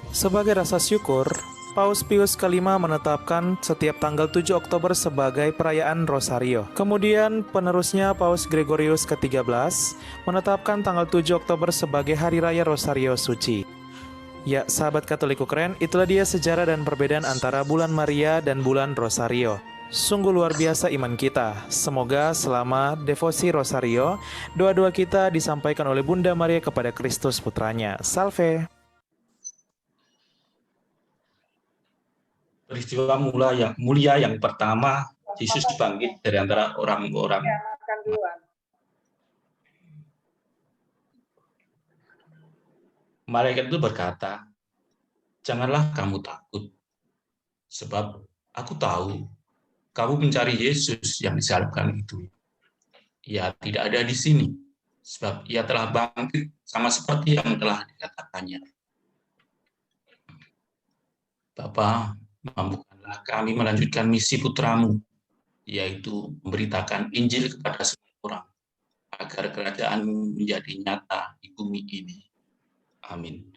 Sebagai rasa syukur, Paus Pius V menetapkan setiap tanggal 7 Oktober sebagai perayaan Rosario. Kemudian penerusnya Paus Gregorius ke-13 menetapkan tanggal 7 Oktober sebagai Hari Raya Rosario Suci. Ya, sahabat Katoliku keren, itulah dia sejarah dan perbedaan antara bulan Maria dan bulan Rosario. Sungguh luar biasa iman kita. Semoga selama devosi Rosario, doa-doa kita disampaikan oleh Bunda Maria kepada Kristus Putranya. Salve! Peristiwa mulia yang pertama, Yesus bangkit dari antara orang-orang. Malaikat itu berkata, "Janganlah kamu takut, sebab aku tahu kamu mencari Yesus yang disalibkan itu. Ia tidak ada di sini, sebab ia telah bangkit sama seperti yang telah dikatakannya. Bapa, mampukanlah kami melanjutkan misi putramu, yaitu memberitakan Injil kepada semua orang, agar kerajaan-Mu menjadi nyata di bumi ini. Amin.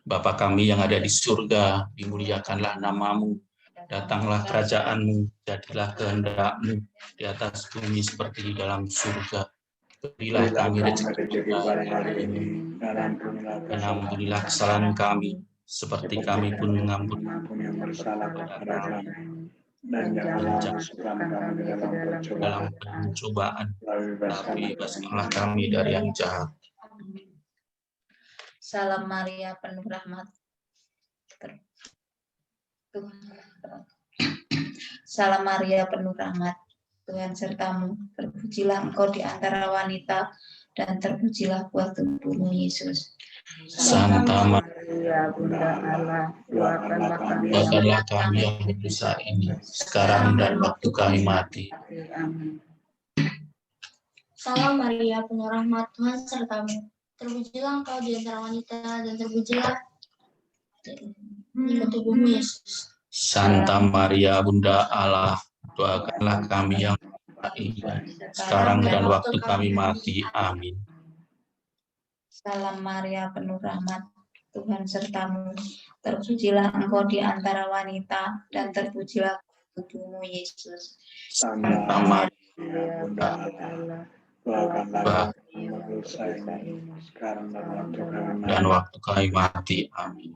Bapa kami yang ada di surga, dimuliakanlah nama-Mu, datanglah kerajaan-Mu, jadilah kehendak-Mu di atas bumi seperti di dalam surga. Berilah kami rezeki hari ini, dan ampunilah kesalahan kami, seperti kami pun mengampuni yang bersalah kepada kami. Dan janganlah masukkan kami dalam pencobaan, tapi bebaskanlah kami dari yang jahat. Salam Maria, penuh rahmat. Salam Maria, penuh rahmat. Tuhan sertamu. Terpujilah engkau di antara wanita, dan terpujilah buah tubuhmu, Yesus. Santa Maria, Bunda Allah, doakanlah kami yang berdosa ini, sekarang dan waktu kami mati. Amin. Salam Maria, penuh rahmat, Tuhan sertamu. Terpujilah engkau di antara wanita, dan terpujilah buah tubuhmu, Yesus. Santa Maria, Bunda Allah, doakanlah kami yang ini, sekarang dan waktu kami mati. Amin. Salam Maria, penuh rahmat, Tuhan sertamu. Terpujilah engkau di antara wanita, dan terpujilah tubuhmu, Yesus. Santa Maria, Bunda Allah, doakanlah kami yang berdosa ini, sekarang dan waktu kami mati. Amin.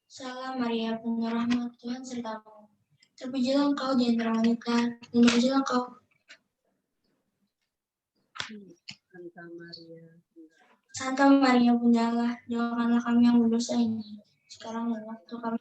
Salam Maria, penuh rahmat, Tuhan sertamu. Terpujilah engkau di antara wanita, dan terpujilah engkau. Santa Maria, Bunda Allah, doakanlah kami yang berdosa ini, sekarang dan waktu kami.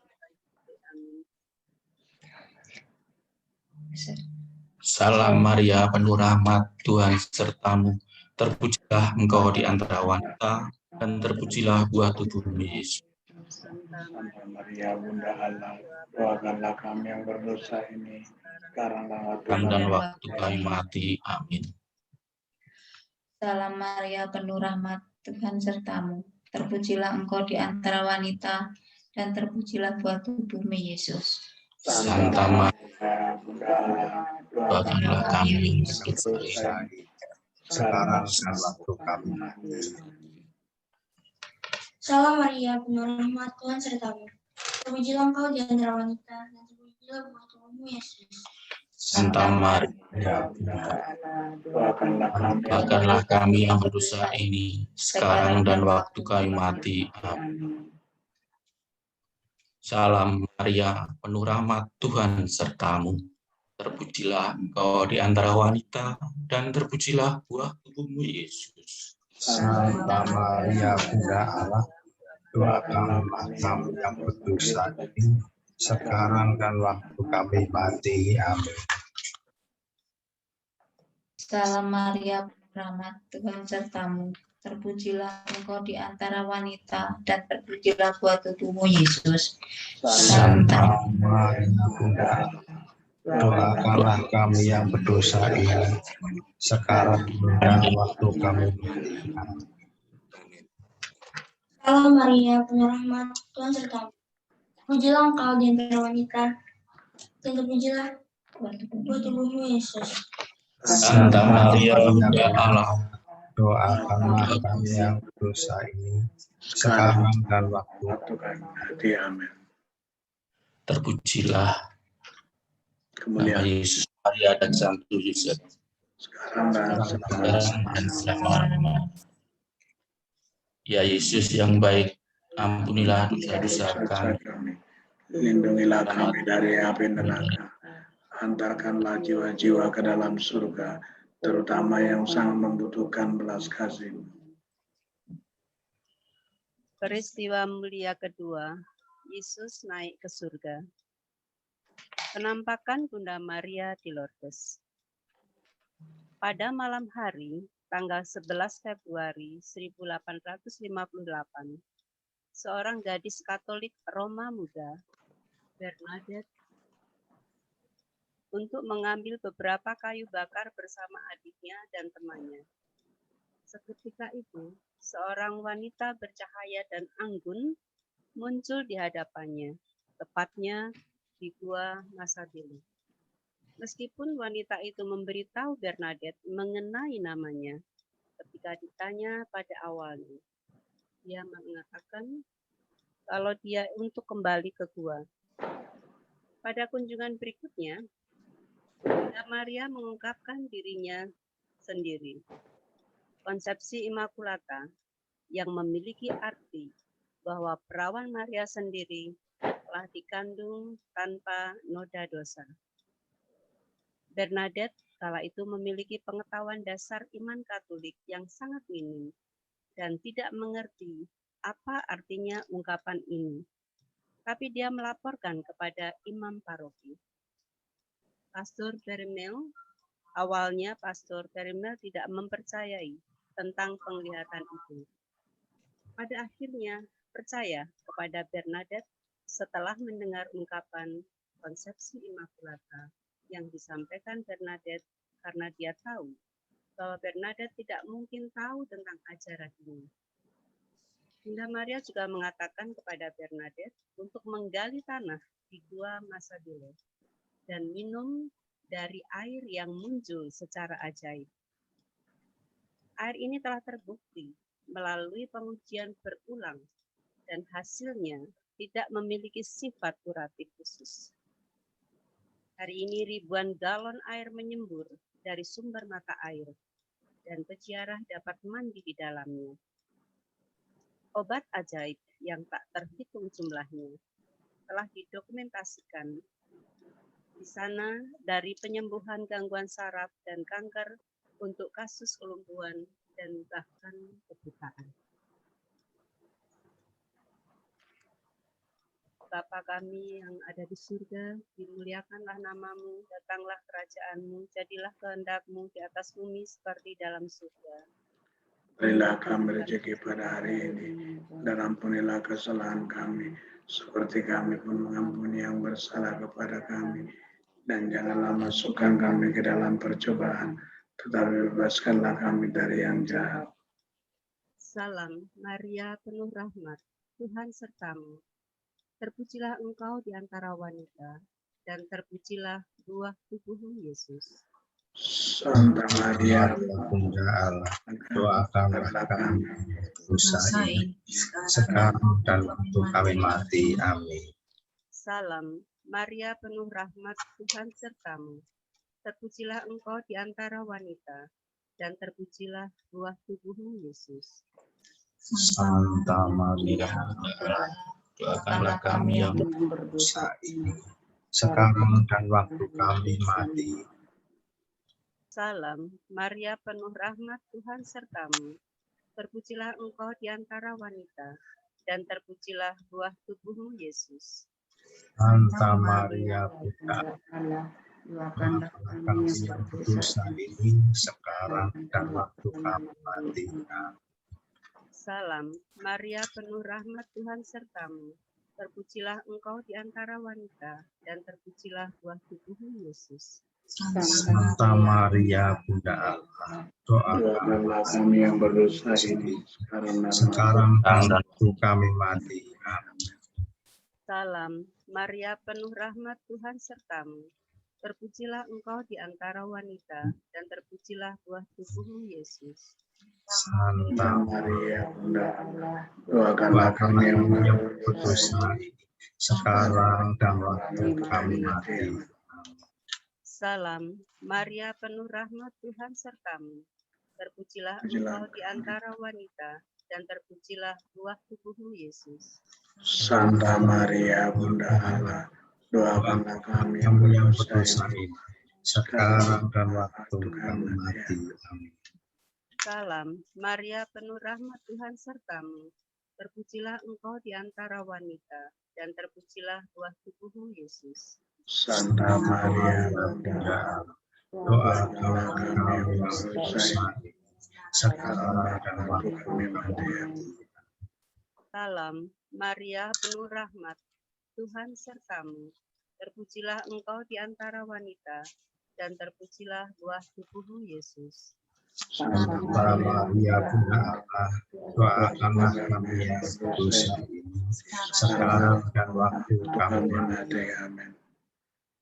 Salam Maria, penuh rahmat, Tuhan sertamu. Terpujilah engkau di antara wanita, dan terpujilah buah tubuhmu, Yesus. Santa Maria, Bunda Allah, doakanlah kami yang berdosa ini, sekarang dan waktu kami mati. Amin. Salam Maria, penuh rahmat, Tuhan sertamu. Terpujilah engkau di antara wanita, dan terpujilah buah tubuhmu, Yesus. Santa Maria, Bunda Allah, doakanlah kami yang berdosa ini, sekarang dan waktu kami mati. Salam Maria, penuh rahmat, Tuhan sertamu. Terpujilah engkau di antara wanita, dan terpujilah buah tubuhmu, Yesus. Santa Maria, doakanlah kami yang berdosa ini, sekarang dan waktu kami mati. Amin. Salam Maria, penuh rahmat, Tuhan sertamu. Terpujilah engkau di antara wanita, dan terpujilah buah tubuhmu, Yesus. Santa Maria, Bunda Allah, doakanlah kami yang berdosa ini, sekarang dan waktu kami mati. Amin. Salam Maria, penuh rahmat, Tuhan sertamu. Terpujilah engkau di antara wanita, dan terpujilah buah tubuhmu, Yesus. Santa Maria, Bunda Allah, doakanlah kami yang berdosa ini, sekarang dan waktu kami mati. Amin. Salam Maria, penuh rahmat, Tuhan sertamu. Terpujilah engkau di antara wanita, dan terpujilah buah tubuhmu Yesus. Santa Maria, Bunda Allah, doakanlah kami yang berdosa ini, sekarang dan waktu kami mati. Amin. terpujilah nama Kemuliaan Yesus, Maria, dan Santo Yosef, sekarang dan sekarang dan selama-lamanya. Ya Yesus yang baik, ampunilah dosa-dosa kami, lindungilah kami dari api neraka. Antarkanlah jiwa-jiwa ke dalam surga, terutama yang sangat membutuhkan belas kasih. Peristiwa mulia kedua, Yesus naik ke surga. Penampakan Bunda Maria di Lourdes. Pada malam hari, tanggal 11 Februari 1858, seorang gadis Katolik Roma muda, Bernadette, untuk mengambil beberapa kayu bakar bersama adiknya dan temannya. Seketika itu, seorang wanita bercahaya dan anggun muncul di hadapannya, tepatnya di Gua Masabili. Meskipun wanita itu memberitahu Bernadette mengenai namanya, ketika ditanya pada awalnya, dia mengatakan kalau dia untuk kembali ke gua. Pada kunjungan berikutnya, Bunda Maria mengungkapkan dirinya sendiri. Konsepsi Immaculata yang memiliki arti bahwa perawan Maria sendiri telah dikandung tanpa noda dosa. Bernadette kala itu memiliki pengetahuan dasar iman Katolik yang sangat minim dan tidak mengerti apa artinya ungkapan ini. Tapi dia melaporkan kepada imam paroki. Pastor Berimel, awalnya Pastor Berimel tidak mempercayai tentang penglihatan itu. Pada akhirnya percaya kepada Bernadette setelah mendengar ungkapan konsepsi Immaculata yang disampaikan Bernadette karena dia tahu bahwa Bernadette tidak mungkin tahu tentang ajaran ini. Bunda Maria juga mengatakan kepada Bernadette untuk menggali tanah di Gua Masabile dan minum dari air yang muncul secara ajaib. Air ini telah terbukti melalui pengujian berulang dan hasilnya tidak memiliki sifat kuratif khusus. Hari ini ribuan galon air menyembur dari sumber mata air dan peziarah dapat mandi di dalamnya. Obat ajaib yang tak terhitung jumlahnya telah didokumentasikan di sana, dari penyembuhan gangguan saraf dan kanker untuk kasus kelumpuhan dan bahkan kebutaan. Bapa kami yang ada di surga, dimuliakanlah namamu, datanglah kerajaanmu, jadilah kehendak-mu di atas bumi seperti dalam surga. Berilah kami rezeki pada hari ini, dan ampunilah kesalahan kami, seperti kami pun mengampuni yang bersalah kepada kami. Dan janganlah masukkan kami ke dalam percobaan, tetapi bebaskanlah kami dari yang jahat. Salam Maria, penuh rahmat, Tuhan sertamu. Terpujilah engkau di antara wanita, dan terpujilah buah tubuhmu Yesus. Santa Maria, Bunda Allah, doakanlah kami dosa ini, sekarang dan waktu kami mati. Amin. Salam Maria, penuh rahmat, Tuhan sertamu. Terpujilah engkau di antara wanita, dan terpujilah buah tubuhmu Yesus. Santa Maria, doakanlah kami yang berdosa ini, sekarang dan waktu kami mati. Salam Maria, penuh rahmat, Tuhan sertamu. Terpujilah engkau di antara wanita, dan terpujilah buah tubuhmu Yesus. Santa Maria, Bunda Allah, doakanlah kami yang berdosa ini, sekarang dan waktu kami mati. Salam Maria, penuh rahmat, Tuhan sertamu. Terpujilah engkau di antara wanita, dan terpujilah buah tubuhmu Yesus. Santa Maria Bunda Allah, Doakanlah kami yang berdosa ini sekarang dan waktu kami mati. Amin. Salam, Maria penuh rahmat, Tuhan sertamu. Terpujilah engkau di antara wanita, dan terpujilah buah tubuhmu, Yesus. Santa Maria Bunda Allah, doakanlah kami yang berdosa ini sekarang dan waktu kami mati. Salam, Maria penuh rahmat, Tuhan sertamu. Terpujilah engkau di antara wanita, dan terpujilah buah tubuhmu, Yesus. Santa Maria Bunda Allah, doakanlah kami yang berdosa ini sekarang dan waktu kami mati. Amin. Salam, Maria penuh rahmat, Tuhan sertamu. Terpujilah engkau di antara wanita, dan terpujilah buah tubuhmu, Yesus. Santa Maria Bunda Allah, doakanlah kami yang berdosa ini sekarang dan waktu kami mati. Salam, Maria penuh rahmat, Tuhan sertamu. Terpujilah engkau di antara wanita, dan terpujilah buah tubuhmu, Yesus. Santa Maria Bunda Allah, doakanlah kami yang berdosa ini sekarang dan waktu kami mati. Amin.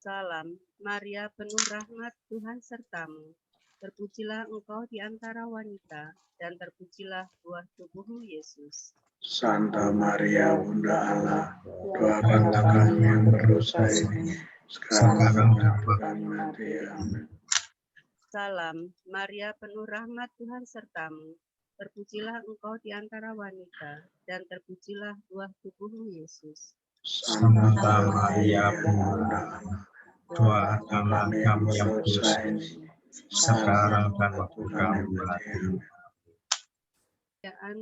Salam, Maria penuh rahmat, Tuhan sertamu. Terpujilah engkau di antara wanita, dan terpujilah buah tubuhmu, Yesus. Santa Maria Bunda Allah, doakanlah kami yang berdosa ini sekarang dan waktu kami mati. Amin. Salam, Maria penuh rahmat, Tuhan sertamu. Terpujilah engkau di antara wanita, dan terpujilah buah tubuhmu, Yesus. Santa Maria Bunda Allah, doakanlah kami yang berdosa ini sekarang dan waktu kami mati.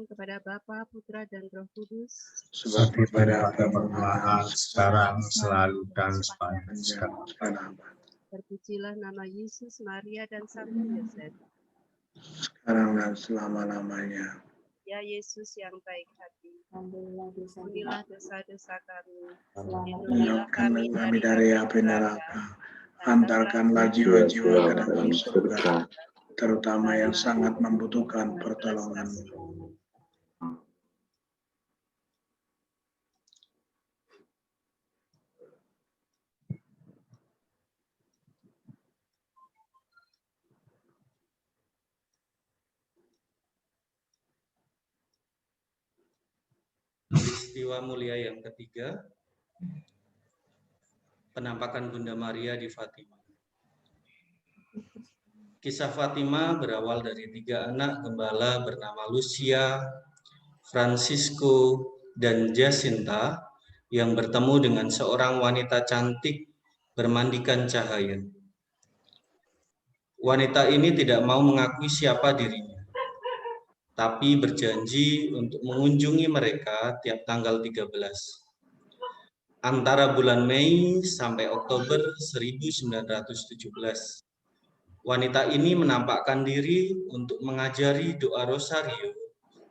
Kepada Bapa, Putra, dan Roh Kudus, Seperti pada permulaan, sekarang, selalu, dan sekarang. terpujilah nama Yesus, Maria, dan Santo Yosef. sekarang dan selama-lamanya. Ya Yesus yang baik hati, ampunilah dosa-dosa kami, lindungilah kami dari api neraka, Hantarkanlah jiwa-jiwa ke dalam surga, terutama yang sangat membutuhkan pertolongan-Mu. Peristiwa mulia yang ketiga, penampakan Bunda Maria di Fatima. Kisah Fatima berawal dari 3 anak gembala bernama Lucia, Francisco, dan Jacinta yang bertemu dengan seorang wanita cantik bermandikan cahaya. Wanita ini tidak mau mengakui siapa dirinya, tapi berjanji untuk mengunjungi mereka tiap tanggal 13. Antara bulan Mei sampai Oktober 1917. Wanita ini menampakkan diri untuk mengajari doa rosario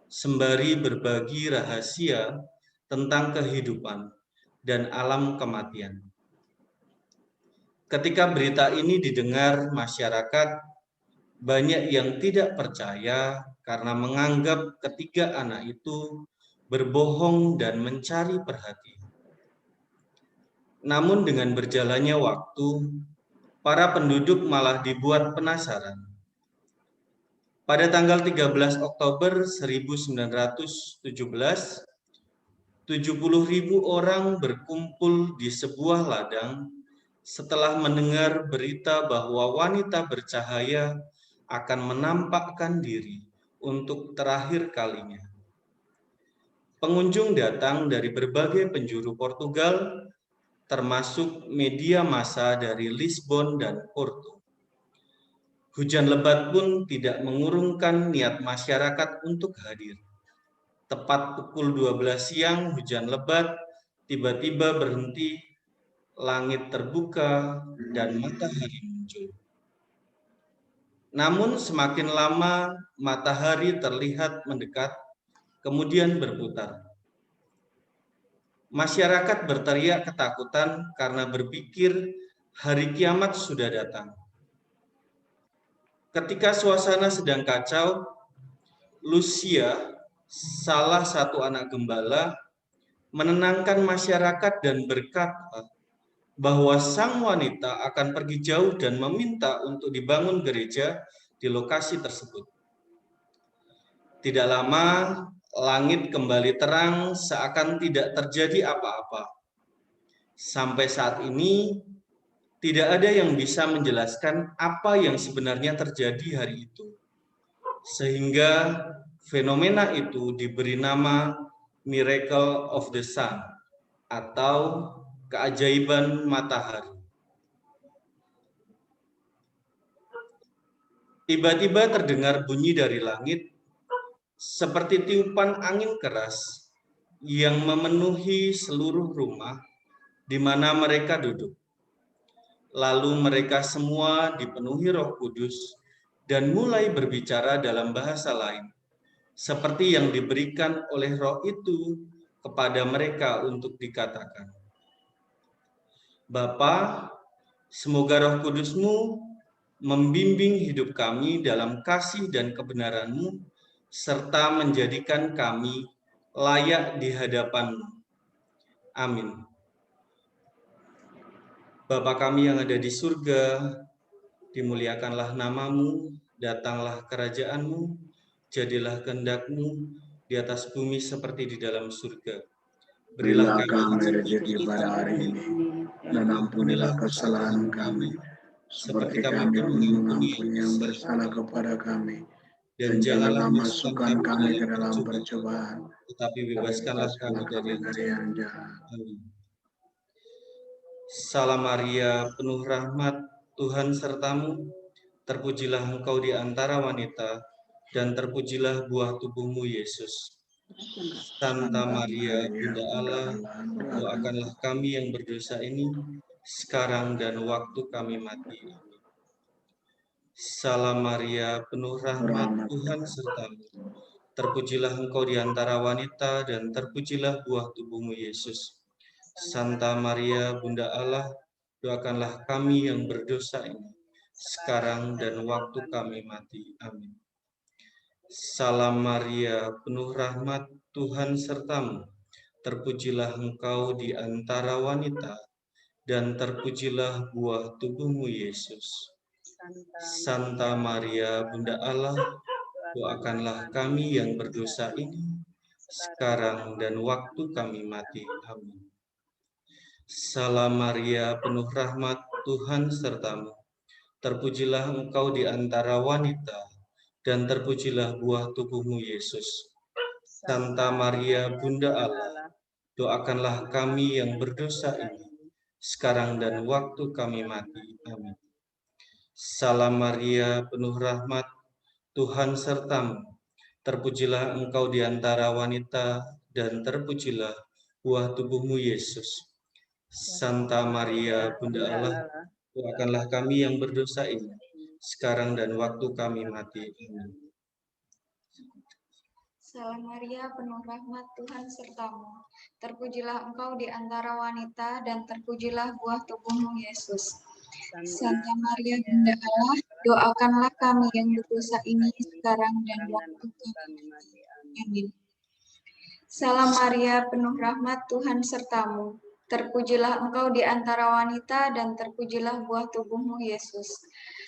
sembari berbagi rahasia tentang kehidupan dan alam kematian. Ketika berita ini didengar masyarakat, banyak yang tidak percaya karena menganggap ketiga anak itu berbohong dan mencari perhatian. Namun dengan berjalannya waktu, para penduduk malah dibuat penasaran. Pada tanggal 13 Oktober 1917, 70.000 orang berkumpul di sebuah ladang setelah mendengar berita bahwa wanita bercahaya akan menampakkan diri untuk terakhir kalinya. Pengunjung datang dari berbagai penjuru Portugal, termasuk media massa dari Lisbon dan Porto. Hujan lebat pun tidak mengurungkan niat masyarakat untuk hadir. Tepat pukul 12 siang, hujan lebat tiba-tiba berhenti, langit terbuka, dan matahari muncul. Namun semakin lama matahari terlihat mendekat, kemudian berputar. Masyarakat berteriak ketakutan karena berpikir hari kiamat sudah datang. ketika suasana sedang kacau, Lucia, salah satu anak gembala, menenangkan masyarakat dan berkata bahwa sang wanita akan pergi jauh dan meminta untuk dibangun gereja di lokasi tersebut. Tidak lama, langit kembali terang seakan tidak terjadi apa-apa. Sampai saat ini, tidak ada yang bisa menjelaskan apa yang sebenarnya terjadi hari itu. Sehingga fenomena itu diberi nama Miracle of the Sun atau keajaiban matahari. Tiba-tiba terdengar bunyi dari langit seperti tiupan angin keras yang memenuhi seluruh rumah di mana mereka duduk. Lalu mereka semua dipenuhi Roh Kudus dan mulai berbicara dalam bahasa lain, seperti yang diberikan oleh Roh itu kepada mereka untuk dikatakan. Bapa, semoga Roh Kudus-Mu membimbing hidup kami dalam kasih dan kebenaran-Mu, serta menjadikan kami layak di hadapan-Mu. Amin. Bapa kami yang ada di surga, dimuliakanlah nama-Mu, datanglah kerajaan-Mu, jadilah kehendak-Mu di atas bumi seperti di dalam surga. Berilah kami rezeki pada hari ini, dan ampunilah kesalahan kami, seperti kami pun mengampuni yang bersalah kepada kami. Dan janganlah masukkan kami ke dalam percobaan, tetapi bebaskanlah kami dari yang jahat. Amin. Salam Maria, penuh rahmat, Tuhan sertamu, terpujilah engkau di antara wanita, dan terpujilah buah tubuhmu, Yesus. Santa Maria, Bunda Allah, doakanlah kami yang berdosa ini, sekarang dan waktu kami mati. Amin. Salam Maria, penuh rahmat, Tuhan sertamu, terpujilah engkau di antara wanita, dan terpujilah buah tubuhmu, Yesus. Santa Maria, Bunda Allah, doakanlah kami yang berdosa ini, sekarang dan waktu kami mati. Amin. Salam Maria, penuh rahmat, Tuhan sertamu, terpujilah engkau di antara wanita, dan terpujilah buah tubuhmu, Yesus. Santa Maria, Bunda Allah, doakanlah kami yang berdosa ini, sekarang dan waktu kami mati. Amin. Salam Maria, penuh rahmat, Tuhan sertamu, terpujilah engkau di antara wanita, dan terpujilah buah tubuhmu, Yesus. Santa Maria, Bunda Allah, doakanlah kami yang berdosa ini, sekarang dan waktu kami mati. Amin. Salam Maria, penuh rahmat, Tuhan sertamu, terpujilah engkau di antara wanita, dan terpujilah buah tubuhmu, Yesus. Santa Maria, Bunda Allah, doakanlah kami yang berdosa ini, sekarang dan waktu kami mati. Amin. Salam Maria, penuh rahmat, Tuhan sertamu. Terpujilah engkau di antara wanita, dan terpujilah buah tubuhmu, Yesus. Santa Maria, Bunda Allah, doakanlah kami yang berdosa ini, sekarang dan waktu kami mati. Amin. Salam Maria, penuh rahmat, Tuhan sertamu. Terpujilah engkau di antara wanita, dan terpujilah buah tubuhmu, Yesus.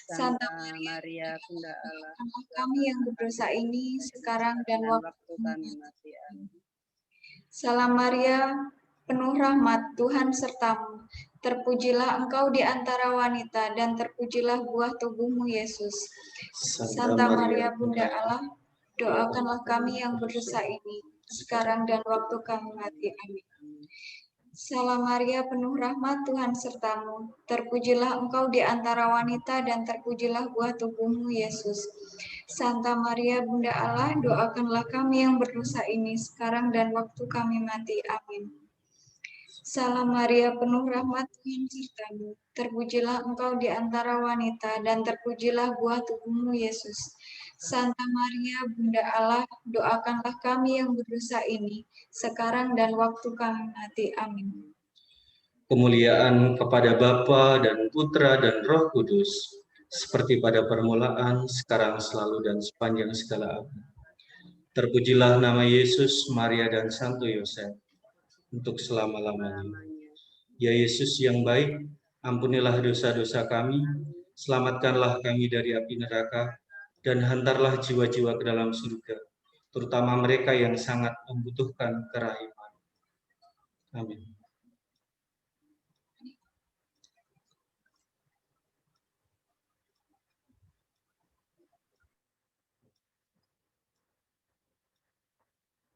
Santa Maria, Bunda Allah, doakanlah kami yang berdosa ini, sekarang dan waktu kami mati. Amin. Salam Maria, penuh rahmat, Tuhan sertamu. Terpujilah engkau di antara wanita, dan terpujilah buah tubuhmu, Yesus. Santa Maria, Bunda Allah, doakanlah kami yang berdosa ini, sekarang dan waktu kami mati. Amin. Salam Maria, penuh rahmat, Tuhan sertamu. Terpujilah engkau di antara wanita, dan terpujilah buah tubuhmu, Yesus. Santa Maria, Bunda Allah, doakanlah kami yang berdosa ini, sekarang dan waktu kami mati. Amin. Salam Maria, penuh rahmat, Tuhan sertamu. Terpujilah engkau di antara wanita, dan terpujilah buah tubuhmu, Yesus. Santa Maria, Bunda Allah, doakanlah kami yang berdosa ini, sekarang dan waktu kami mati. Amin. Kemuliaan kepada Bapa dan Putra dan Roh Kudus, seperti pada permulaan, sekarang, selalu, dan sepanjang segala abad. Terpujilah nama Yesus, Maria, dan Santo Yosef untuk selama-lamanya. Ya Yesus yang baik, ampunilah dosa-dosa kami, selamatkanlah kami dari api neraka, dan hantarlah jiwa-jiwa ke dalam surga, terutama mereka yang sangat membutuhkan kerahiman. Amin.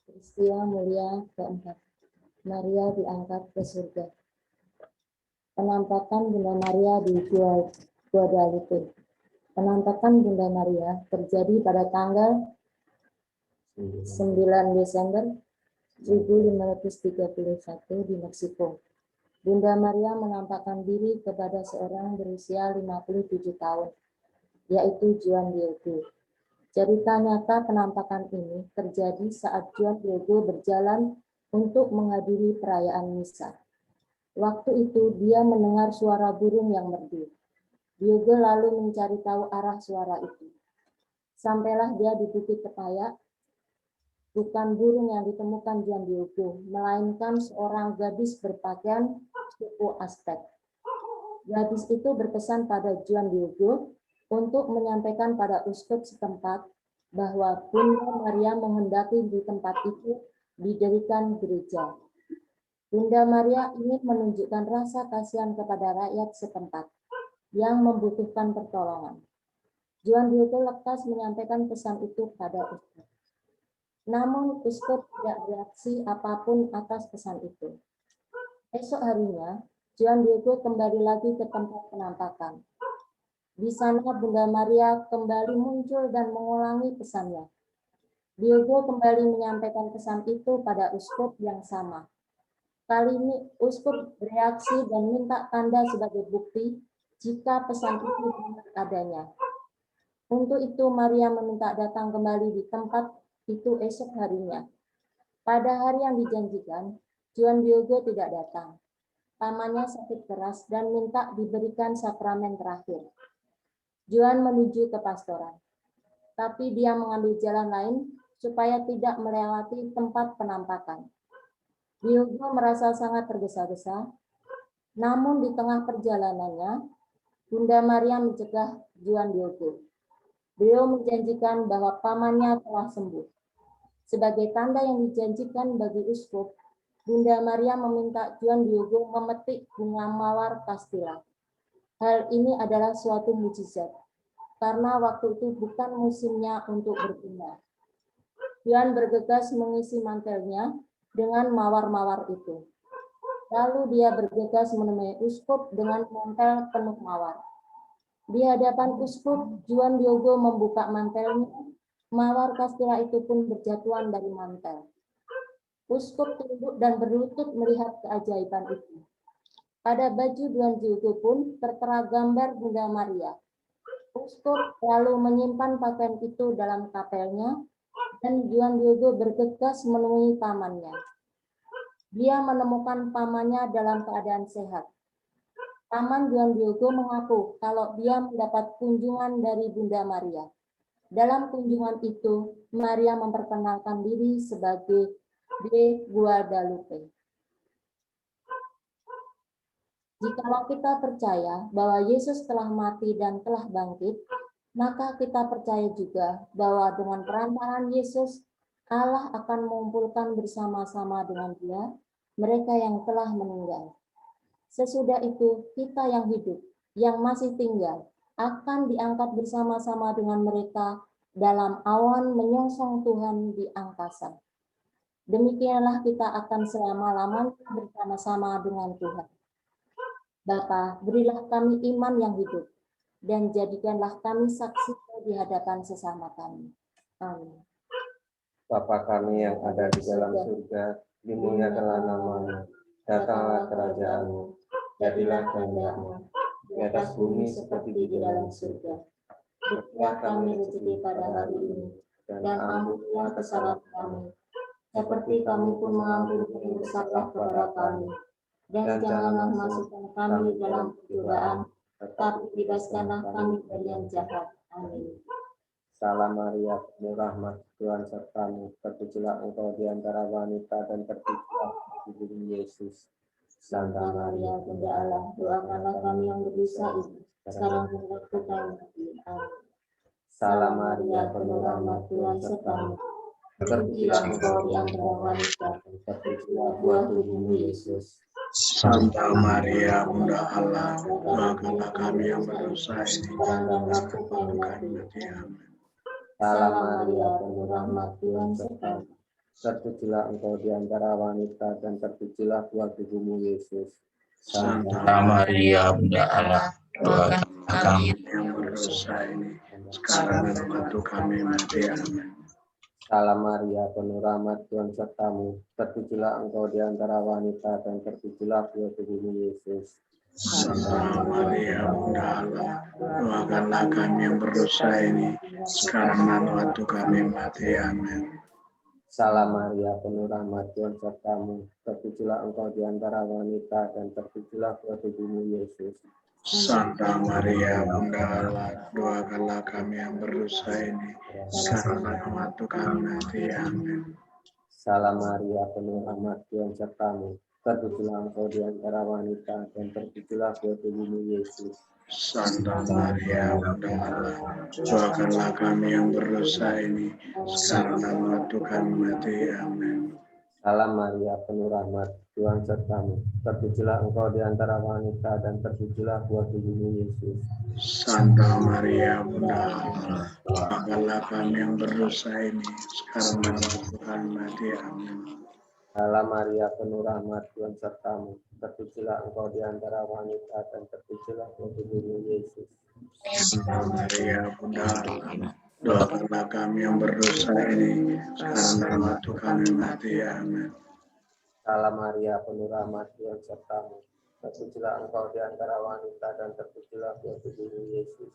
Peristiwa mulia keempat, Maria diangkat ke surga. Penampakan Bunda Maria di Guadalupe. Penampakan Bunda Maria terjadi pada tanggal 9 Desember 1531 di Meksiko. Bunda Maria menampakkan diri kepada seorang berusia 57 tahun, yaitu Juan Diego. Cerita nyata penampakan ini terjadi saat Juan Diego berjalan untuk menghadiri perayaan misa. Waktu itu dia mendengar suara burung yang merdu. Diego lalu mencari tahu arah suara itu. Sampailah dia di Bukit Pepaya. Bukan burung yang ditemukan Juan Diego, melainkan seorang gadis berpakaian suku Aztec. Gadis itu berpesan pada Juan Diego untuk menyampaikan pada uskup setempat bahwa Bunda Maria menghendaki di tempat itu didirikan gereja. Bunda Maria ingin menunjukkan rasa kasihan kepada rakyat setempat yang membutuhkan pertolongan. Juan Diego lekas menyampaikan pesan itu pada uskup. Namun uskup tidak bereaksi apapun atas pesan itu. Esok harinya, Juan Diego kembali lagi ke tempat penampakan. Di sana Bunda Maria kembali muncul dan mengulangi pesannya. Diego kembali menyampaikan pesan itu pada uskup yang sama. Kali ini uskup bereaksi dan minta tanda sebagai bukti jika pesan itu benar adanya. Untuk itu Maria meminta datang kembali di tempat itu esok harinya. Pada hari yang dijanjikan, Juan Diego tidak datang. Pamannya sakit keras dan minta diberikan sakramen terakhir. Juan menuju ke pastoran, tapi dia mengambil jalan lain supaya tidak melewati tempat penampakan. Diego merasa sangat tergesa-gesa, namun di tengah perjalanannya, Bunda Maria mencegah Juan Diego. Beliau menjanjikan bahwa pamannya telah sembuh. Sebagai tanda yang dijanjikan bagi uskup, Bunda Maria meminta Juan Diego memetik bunga mawar Castilla. Hal ini adalah suatu mukjizat, karena waktu itu bukan musimnya untuk berbunga. Juan bergegas mengisi mantelnya dengan mawar-mawar itu. Lalu dia bergegas menemui uskup dengan mantel penuh mawar. Di hadapan uskup, Juan Diego membuka mantelnya. Mawar Castilla itu pun berjatuhan dari mantel. Uskup tunduk dan berlutut melihat keajaiban itu. Pada baju Juan Diego pun tertera gambar Bunda Maria. Uskup lalu menyimpan pakaian itu dalam kapelnya, dan Juan Diego bergegas menemui pamannya. Dia menemukan pamannya dalam keadaan sehat. Paman Juan Diego mengaku kalau dia mendapat kunjungan dari Bunda Maria. Dalam kunjungan itu, Maria memperkenalkan diri sebagai de Guadalupe. Jikalau kita percaya bahwa Yesus telah mati dan telah bangkit, maka kita percaya juga bahwa dengan perantaraan Yesus, Allah akan mengumpulkan bersama-sama dengan Dia mereka yang telah meninggal. Sesudah itu, kita yang hidup, yang masih tinggal, akan diangkat bersama-sama dengan mereka dalam awan menyongsong Tuhan di angkasa. Demikianlah kita akan selama-lamanya bersama-sama dengan Tuhan. Bapa, berilah kami iman yang hidup, dan jadikanlah kami saksi di hadapan sesama kami. Amin. Bapa kami yang ada di dalam surga, dimuliakanlah nama-Mu, datanglah kerajaan-Mu, jadilah kehendakmu di atas bumi seperti di dalam surga. Berilah kami rezeki pada hari ini, dan ampunilah kesalahan kami, seperti kami pun mengampuni yang bersalah kepada kami. Dan janganlah masukkan kami dalam pencobaan, tetapi bebaskanlah kami dari yang jahat. Amin. Salam Maria, penuh rahmat, Tuhan sertamu, terpujilah engkau di antara wanita dan terpujilah ibu Yesus. Santa Maria, Bunda Allah, doakanlah kami yang berdosa ini, sekarang dan waktu kami mati. Amin. Salam Maria, penuh rahmat, Tuhan sertamu, terpujilah engkau di antara wanita dan terpujilah buah tubuhmu Yesus. Santa Maria, Bunda Allah, doakanlah kami yang berdosa ini, sekarang dan waktu kami mati. Amin. Salam Maria, penuh rahmat, Tuhan sertamu, terpujilah engkau di antara wanita dan terpujilah buah tubuhmu Yesus. Santa Maria, Bunda Allah, doakanlah kami yang berdosa ini, sekarang dan waktu kami mati. Amin. Salam Maria, penuh rahmat, Tuhan sertamu, terpujilah engkau di antara wanita dan terpujilah buah tubuhmu Yesus. Santa Maria, Bunda Allah, doakanlah kami yang berdosa ini, sekarang dan waktu kami mati. Amin. Salam Maria, penuh rahmat, Tuhan sertamu, terpujilah engkau di antara wanita dan terpujilah buah tubuhmu Yesus. Santa Maria, Bunda Allah, doakanlah kami yang berdosa ini, sekarang dan waktu kami mati. Amin. Salam Maria, penuh rahmat, Tuhan sertamu, terpujilah engkau di antara wanita dan terpujilah buah tubuhmu Yesus. Santa Maria, Bunda Allah, doakanlah kami yang berdosa ini, sekarang dan waktu kami mati. Amin. Salam Maria, penuh rahmat, Tuhan sertamu, terpujilah engkau di antara wanita dan terpujilah buah tubuhmu Yesus. Santa Maria, Bunda Allah, doakanlah kami yang berdosa ini, sekarang dan waktu kami mati. Amin. Salam Maria, penuh rahmat, Tuhan sertamu, terpujilah engkau di antara wanita dan terpujilah buah tubuhmu Yesus. Santa Maria, Bunda Allah, doakanlah kami yang berdosa ini, sekarang dan waktu kami mati. Amin. Salam Maria, penuh rahmat, Tuhan sertamu, terpujilah engkau di antara wanita dan terpujilah buah tubuhmu Yesus.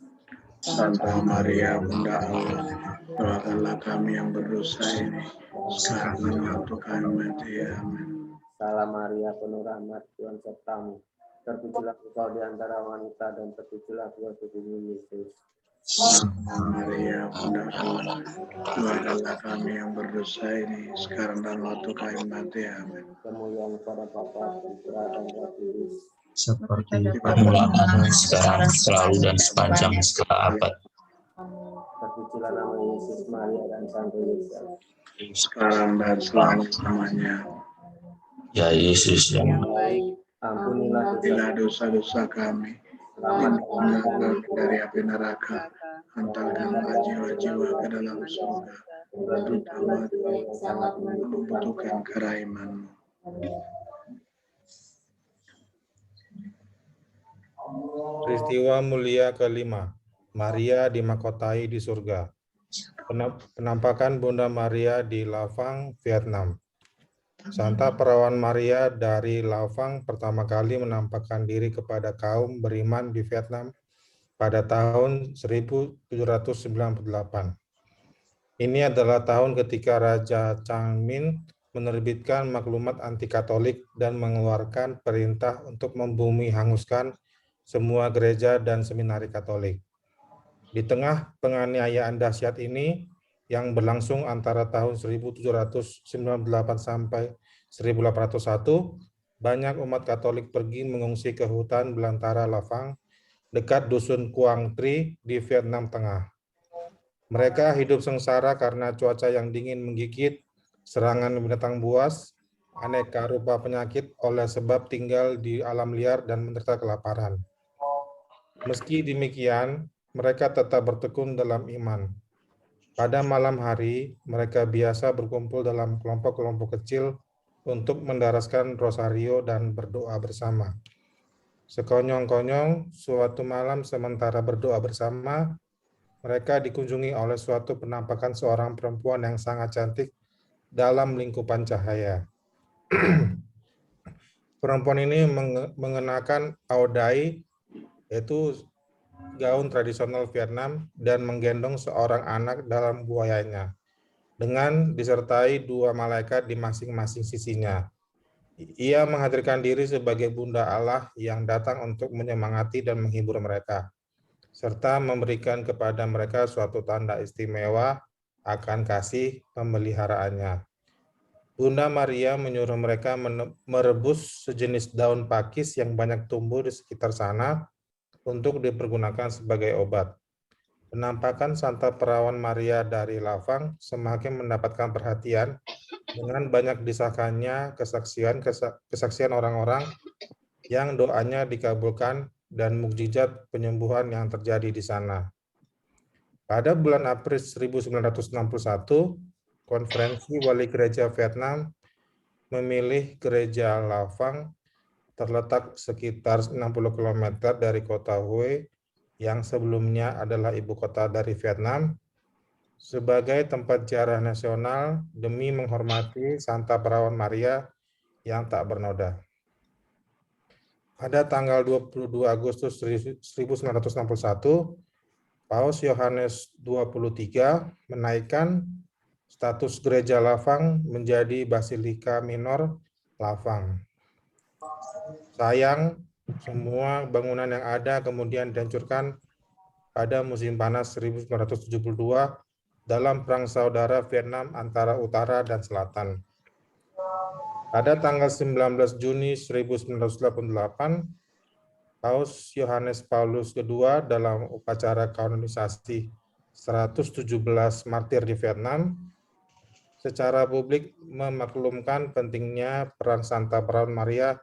Santa Maria, Bunda Allah, doakanlah kami yang berdosa ini, sekarang dan waktu kami mati. Amin. Salam Maria, penuh rahmat, Tuhan sertamu, terpujilah engkau di antara wanita dan terpujilah buah tubuhmu Yesus. Santa Maria, Bunda Allah, doakanlah kami yang berdosa ini, sekarang dan waktu kami mati. Amin. Kemuliaan kepada Bapa, Putra, dan Roh Kudus, seperti permulaan, sekarang, selalu, dan sepanjang segala abad. terpujilah nama Yesus, Maria, dan Santo Yosef. Sekarang dan selama-lamanya. Ya Yesus yang baik, ampunilah dosa-dosa kami, selamatkanlah dari api neraka, hantarkanlah jiwa-jiwa ke dalam surga, terutama yang sangat membutuhkan kerahmat-Mu. Peristiwa mulia kelima, Maria dimahkotai di surga. Penampakan Bunda Maria di Lavang, Vietnam. Santa Perawan Maria dari Lavang pertama kali menampakkan diri kepada kaum beriman di Vietnam pada tahun 1798. Ini adalah tahun ketika Raja Chang Min menerbitkan maklumat anti-Katolik dan mengeluarkan perintah untuk membumi hanguskan semua gereja dan seminari Katolik. Di tengah penganiayaan dahsyat ini, yang berlangsung antara tahun 1798 sampai 1801, banyak umat Katolik pergi mengungsi ke hutan belantara Lavang, dekat dusun Quang Tri di Vietnam Tengah. Mereka hidup sengsara karena cuaca yang dingin menggigit, serangan binatang buas, aneka rupa penyakit oleh sebab tinggal di alam liar dan menderita kelaparan. Meski demikian, mereka tetap bertekun dalam iman. Pada malam hari, mereka biasa berkumpul dalam kelompok-kelompok kecil untuk mendaraskan rosario dan berdoa bersama. Sekonyong-konyong, suatu malam sementara berdoa bersama, mereka dikunjungi oleh suatu penampakan seorang perempuan yang sangat cantik dalam lingkupan cahaya. Perempuan ini mengenakan aodai, yaitu gaun tradisional Vietnam, dan menggendong seorang anak dalam buayanya, dengan disertai dua malaikat di masing-masing sisinya. Ia menghadirkan diri sebagai Bunda Allah yang datang untuk menyemangati dan menghibur mereka, serta memberikan kepada mereka suatu tanda istimewa akan kasih pemeliharaannya. Bunda Maria menyuruh mereka merebus sejenis daun pakis yang banyak tumbuh di sekitar sana untuk dipergunakan sebagai obat. Penampakan Santa Perawan Maria dari Lavang semakin mendapatkan perhatian dengan banyak disahkannya kesaksian orang-orang yang doanya dikabulkan dan mukjizat penyembuhan yang terjadi di sana. Pada bulan April 1961, Konferensi Wali Gereja Vietnam memilih Gereja Lavang terletak sekitar 60 km dari kota Hue yang sebelumnya adalah ibu kota dari Vietnam sebagai tempat ziarah nasional demi menghormati Santa Perawan Maria yang tak bernoda. Pada tanggal 22 Agustus 1961, Paus Yohanes 23 menaikkan status Gereja Lavang menjadi Basilika Minor Lavang. Sayang, semua bangunan yang ada kemudian dihancurkan pada musim panas 1972 dalam Perang Saudara Vietnam antara Utara dan Selatan. Pada tanggal 19 Juni 1988, Paus Yohanes Paulus II dalam upacara kanonisasi 117 martir di Vietnam secara publik memaklumkan pentingnya peran Santa Perawan Maria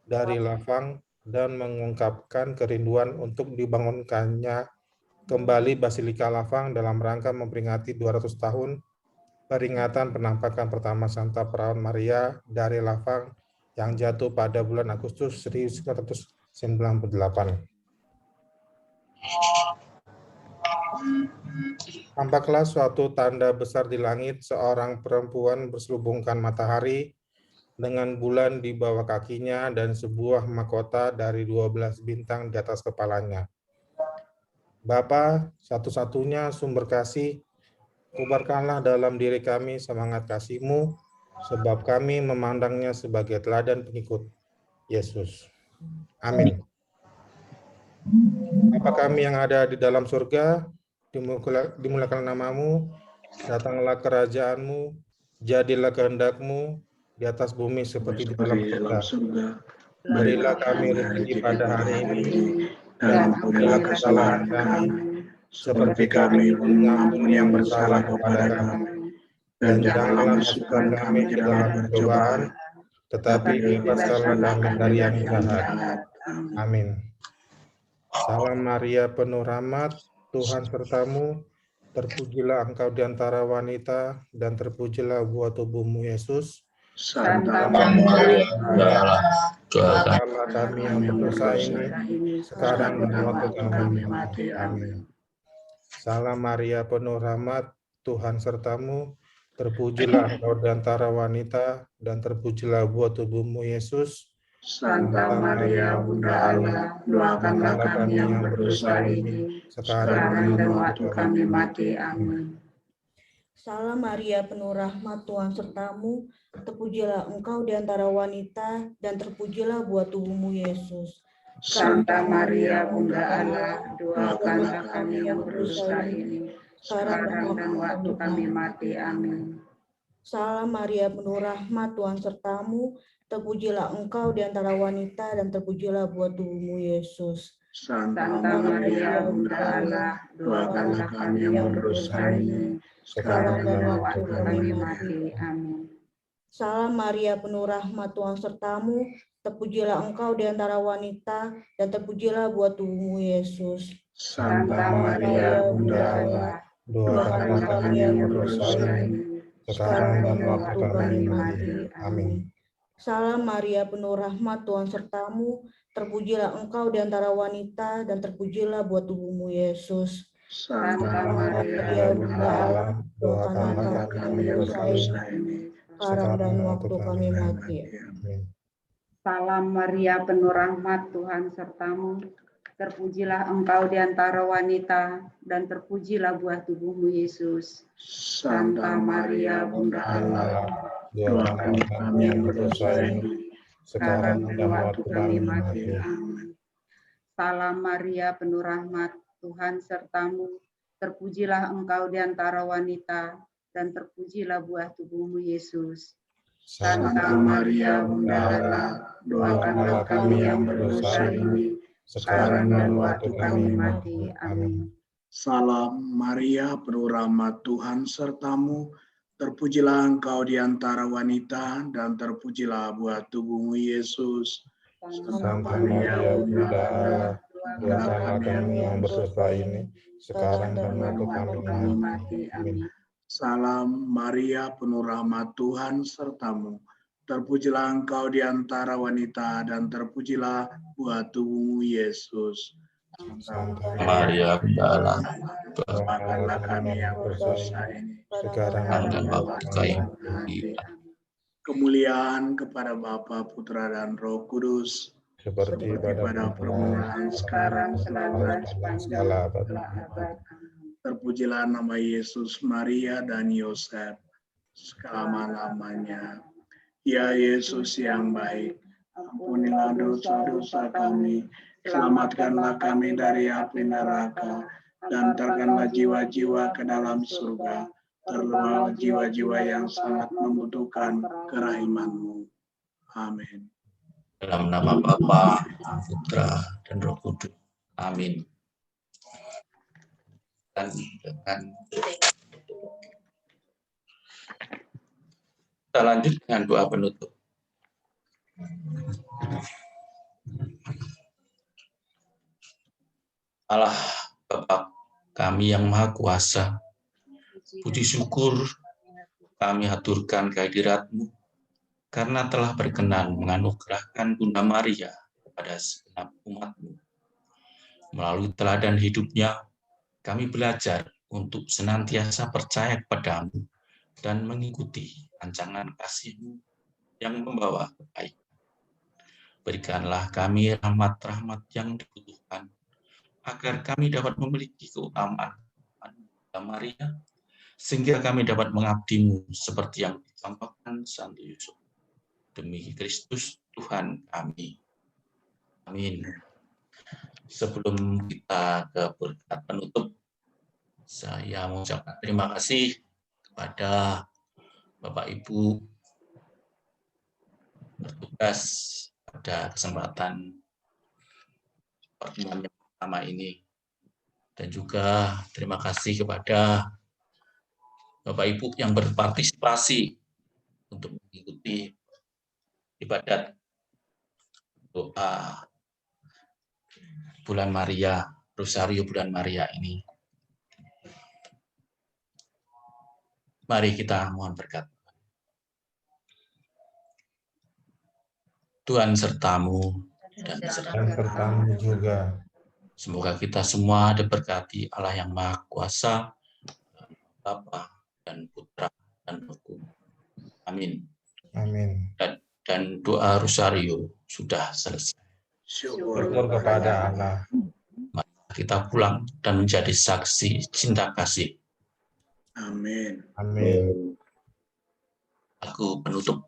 dari Lavang dan mengungkapkan kerinduan untuk dibangunkannya kembali Basilika Lavang dalam rangka memperingati 200 tahun peringatan penampakan pertama Santa Perawan Maria dari Lavang yang jatuh pada bulan Agustus 1998. Tampaklah suatu tanda besar di langit, seorang perempuan berselubungkan matahari dengan bulan di bawah kakinya dan sebuah mahkota dari 12 bintang di atas kepalanya. Bapa, satu-satunya sumber kasih, kubarkanlah dalam diri kami semangat kasih-Mu, sebab kami memandangnya sebagai teladan pengikut Yesus. Amin. Bapa kami yang ada di dalam surga, dimuliakan nama-Mu, datanglah kerajaan-Mu, jadilah kehendak-Mu, di atas bumi seperti di dalam surga. Berilah kami rezeki pada hari ini, dan ampunilah kesalahan kami, seperti kami mengampuni yang bersalah kepada kami. Dan janganlah masukkan kami ke dalam pencobaan, tetapi bebaskanlah kami dari yang jahat. Amin. Salam Maria, penuh rahmat, Tuhan sertamu, terpujilah engkau di antara wanita, dan terpujilah buah tubuhmu Yesus. Santa Maria, doakanlah kami yang berdosa ini, sekarang dan waktu kami mati. Amin. Salam Maria, penuh rahmat, Tuhan sertamu, terpujilah engkau di antara wanita, dan terpujilah buah tubuhmu Yesus. Santa Maria, Bunda Allah, doakanlah kami yang berdosa ini, sekarang dan waktu kami mati. Amin. Salam Maria, penuh rahmat, Tuhan sertamu, terpujilah engkau di antara wanita, dan terpujilah buah tubuhmu Yesus. Santa Maria, Bunda Allah, doakanlah kami yang berdosa ini, sekarang dan waktu kami mati. Amin. Salam Maria, penuh rahmat, Tuhan sertamu, terpujilah engkau di antara wanita, dan terpujilah buah tubuhmu Yesus. Santa Maria, Bunda Allah, doakanlah kami yang berdosa ini, sekarang dan waktu kami mati. Amin. Salam Maria, penuh rahmat, Tuhan sertamu, terpujilah engkau di antara wanita, dan terpujilah buah tubuhmu Yesus. Santa Maria, Bunda Allah, doakanlah kami yang berdosa ini, sekarang dan waktu kami mati. Amin. Salam Maria, penuh rahmat, Tuhan sertamu, terpujilah engkau di antara wanita, dan terpujilah buah tubuhmu Yesus. Santa Maria, Bunda Allah, doakanlah kami yang berdosa ini, sekarang dan waktu kami mati. Salam Maria, penuh rahmat, Tuhan sertamu, terpujilah engkau di antara wanita, dan terpujilah buah tubuhmu Yesus. Santa Maria, Bunda Allah, doakan kami yang berdosa ini, sekarang dan waktu kami mati. Amin. Salam Maria, penuh rahmat, Tuhan sertamu. Terpujilah engkau di antara wanita, dan terpujilah buah tubuhmu, Yesus. Santa Maria, Bunda Allah, doakanlah kami yang berdosa ini, sekarang dan waktu kami mati. Amin. Salam Maria, penuh rahmat, Tuhan sertamu. Terpujilah engkau di antara wanita, dan terpujilah buah tubuhmu, Yesus. Santa Maria, Bunda Allah, doakanlah kami yang berdosa ini, sekarang dan waktu kami mati. Amin. Salam Maria, penuh rahmat, Tuhan sertamu. Terpujilah engkau di antara wanita, dan terpujilah buah tubuhmu, Yesus. Santa Maria, Bunda Allah, doakanlah kami yang berdosa ini, sekarang dan waktu kami mati. Kemuliaan kepada Bapa, Putra, dan Roh Kudus, seperti pada permulaan, sekarang, sekarang, segala abad. Terpujilah nama Yesus, Maria, dan Yosef selama-lamanya. Ya Yesus yang baik, ampunilah dosa-dosa kami, selamatkanlah kami dari api neraka, dan antarkanlah jiwa-jiwa ke dalam surga, terutama jiwa-jiwa yang sangat membutuhkan kerahiman-Mu. Amin. Dalam nama Bapa, Putra, dan Roh Kudus. Amin. Dan kita lanjut dengan doa penutup. Allah Bapa kami yang Maha Kuasa, puji syukur kami haturkan kehadirat-Mu karena telah berkenan menganugerahkan Bunda Maria kepada segenap umat-Mu. Melalui teladan hidupnya, kami belajar untuk senantiasa percaya kepada-Mu dan mengikuti rancangan kasih-Mu yang membawa kebaikan. Berikanlah kami rahmat-rahmat yang dibutuhkan, agar kami dapat memiliki keutamaan Bunda Maria, sehingga kami dapat mengabdi-Mu seperti yang dicontohkan Santo Yusuf. Demi Kristus Tuhan kami. Amin. Sebelum kita ke berkat penutup, saya mengucapkan terima kasih kepada Bapak Ibu bertugas pada kesempatan pertemuan yang pertama ini. Dan juga terima kasih kepada Bapak Ibu yang berpartisipasi untuk mengikuti ibadat doa Bulan Maria, Rosario Bulan Maria ini. Mari kita mohon berkat. Tuhan sertamu dan sertamu juga. Semoga kita semua diberkati Allah yang Maha Kuasa, Bapa dan Putra dan Roh Kudus. Amin. Amin. Dan doa Rosario sudah selesai. Syukur kepada Allah. Mari kita pulang dan menjadi saksi cinta kasih. Amin. Amin. Aku penutup.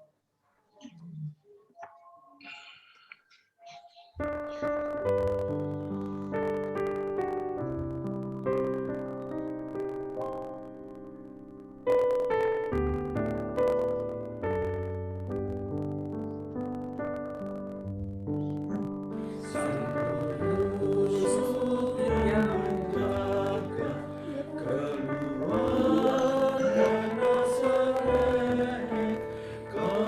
Kau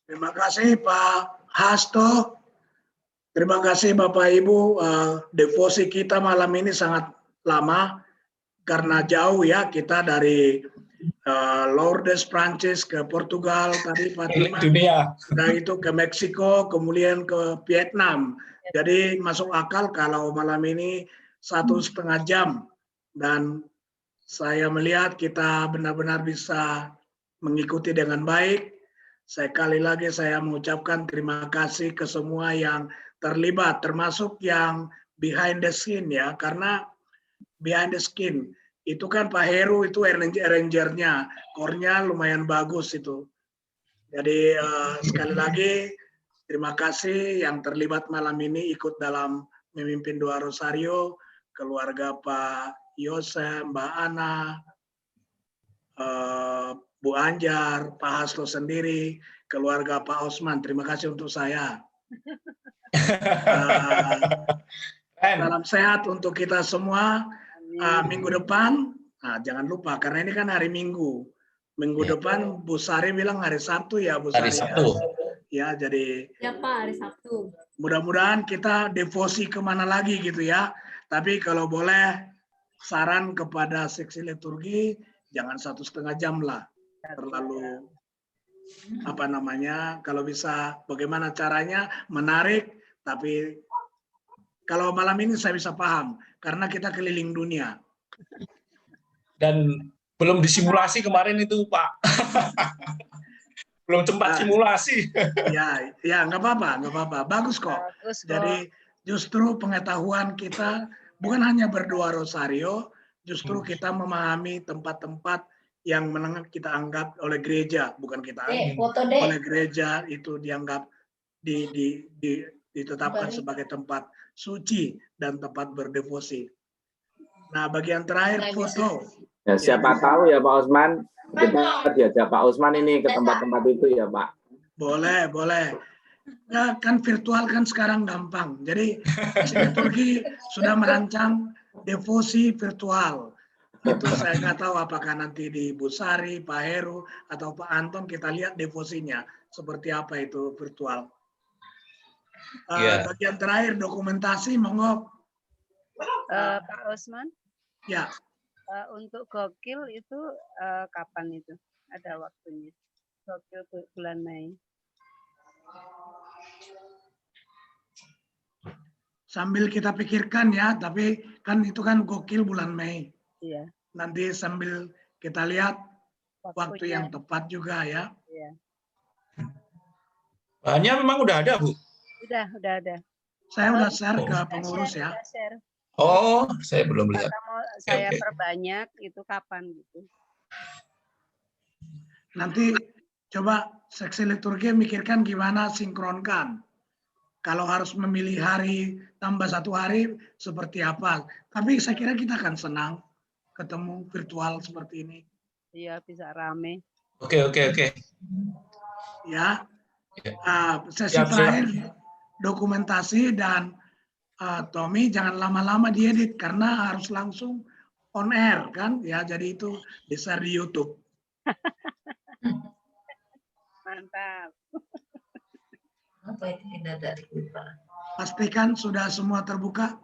Terima kasih Pak Hasto. Terima kasih Bapak Ibu. Devosi kita malam ini sangat lama karena jauh ya, kita dari Lourdes Prancis ke Portugal tadi Fatima, nah itu ke Meksiko, kemudian ke Vietnam. Jadi masuk akal kalau malam ini 1,5 jam, dan saya melihat kita benar-benar bisa mengikuti dengan baik. Sekali lagi saya mengucapkan terima kasih ke semua yang terlibat, termasuk yang behind the scene ya, karena behind the scene itu kan Pak Heru itu arrangernya, core-nya lumayan bagus itu. Jadi sekali lagi terima kasih yang terlibat malam ini ikut dalam memimpin doa Rosario, keluarga Pak Yosef, Mbak Ana, Bu Anjar, Pak Hasto sendiri, keluarga Pak Osman. Terima kasih untuk saya. Salam sehat untuk kita semua. Minggu depan, jangan lupa karena ini kan hari Minggu. Minggu depan Bu Sari bilang hari Sabtu ya Bu Sari. Hari Sabtu. Ya, jadi. Ya Pak, hari Sabtu. Mudah-mudahan kita devosi kemana lagi gitu ya. Tapi kalau boleh saran kepada seksi liturgi jangan 1,5 jam lah. Terlalu apa namanya? Kalau bisa bagaimana caranya menarik, tapi kalau malam ini saya bisa paham, karena kita keliling dunia. Dan belum disimulasi kemarin itu, Pak. Belum sempat simulasi. Ya, nggak apa-apa. Bagus kok. Jadi justru pengetahuan kita bukan hanya berdoa Rosario, justru kita memahami tempat-tempat yang kita anggap oleh gereja, bukan kita oleh gereja itu dianggap ditetapkan sebagai tempat suci dan tempat berdevosi. Nah, bagian terakhir foto. Ya, siapa tahu ya Pak Osman, kita diajak Pak Osman ini ke tempat-tempat itu ya Pak. Boleh. Ya, kan virtual kan sekarang gampang. Jadi liturgi sudah merancang devosi virtual. Itu saya nggak tahu apakah nanti di Bu Sari, Pak Heru, atau Pak Anton kita lihat devosinya seperti apa itu virtual. Bagian terakhir dokumentasi, monggo. Pak Osman. Ya. Untuk gokil itu kapan itu? Ada waktunya? Gokil bulan Mei. Sambil kita pikirkan ya, tapi kan itu kan gokil bulan Mei. Iya. Nanti sambil kita lihat waktu yang tepat juga ya. Iya. Bahannya memang udah ada, Bu? Udah ada. Saya udah share ke pengurus ya. Oh, saya belum lihat. Mau saya perbanyak itu kapan gitu? Nanti coba seksi liturgi mikirkan gimana sinkronkan. Kalau harus memilih hari tambah 1 hari seperti apa. Tapi saya kira kita akan senang ketemu virtual seperti ini. Iya, bisa rame. Oke. Ya. Sesi terakhir dokumentasi dan Tommy jangan lama-lama diedit karena harus langsung on air kan ya, jadi itu bisa di YouTube. Mantap. Apa itu tidak dari Pak? Pastikan sudah semua terbuka.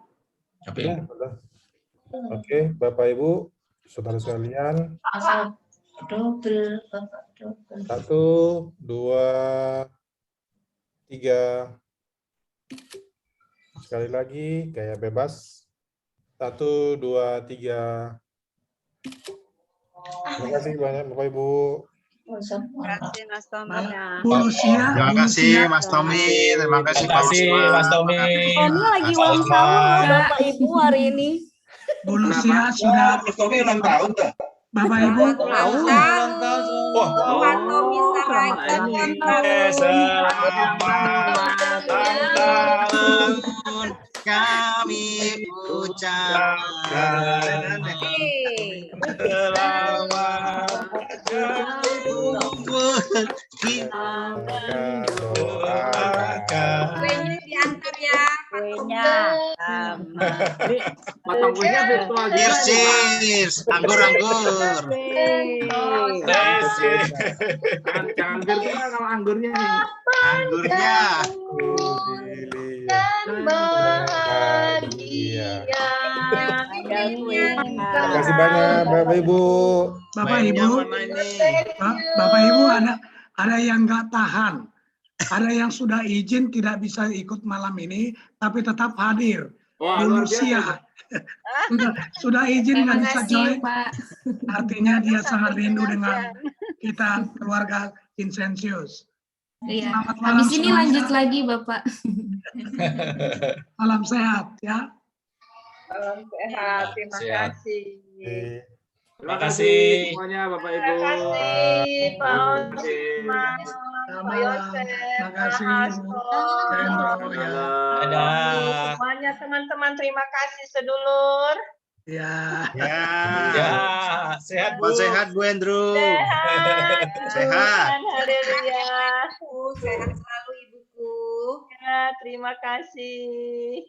Oke, Bapak Ibu, saudara sekalian. Asal double, Bapak double. 1, 2, 3. Sekali lagi, kayak bebas. 1, 2, 3. Terima kasih banyak Bapak Ibu. Terima kasih Mas Tommy. Terima kasih Mas Tommy. Terima kasih Pak Osman. Mas Tommy. Tommy lagi ulang tahun Bapak Ibu hari ini. Bu Lucia sudah. Mas Tommy ulang tahun tuh. Bapak Ibu. Ulang tahun. Wah. Pak Tommy Saraikan. Selamat tahun kami ucapkan. Selamat kita mendoakan. Kuenya diantar ya. kuenya. Ini potong kuenya virtual juga. Cheers, anggur. Jangan virtual kalau anggurnya nih. Anggurnya. Terima kasih banyak Bapak Ibu. Bapak Ibu ada yang nggak tahan, ada yang sudah izin tidak bisa ikut malam ini, tapi tetap hadir. Wah, Bu luar biasa. Lucia sudah izin nggak bisa join, artinya dia sangat rindu dengan kita keluarga Vincentius. Iya. Selamat malam Habis ini semuanya. lanjut lagi, Bapak. Salam sehat ya. Salam sehat, terima Sehat. kasih. Terima kasih semuanya Bapak Ibu. Terima kasih Pak Osman, Pak Yosef, Terima Pak kasih Hasto, Dadah. semuanya teman-teman, terima kasih sedulur. Ya. Ya, sehat Bu. Sehat Bu Andrew. Sehat. Haleluya. Sehat selalu Ibuku. Ya, terima kasih.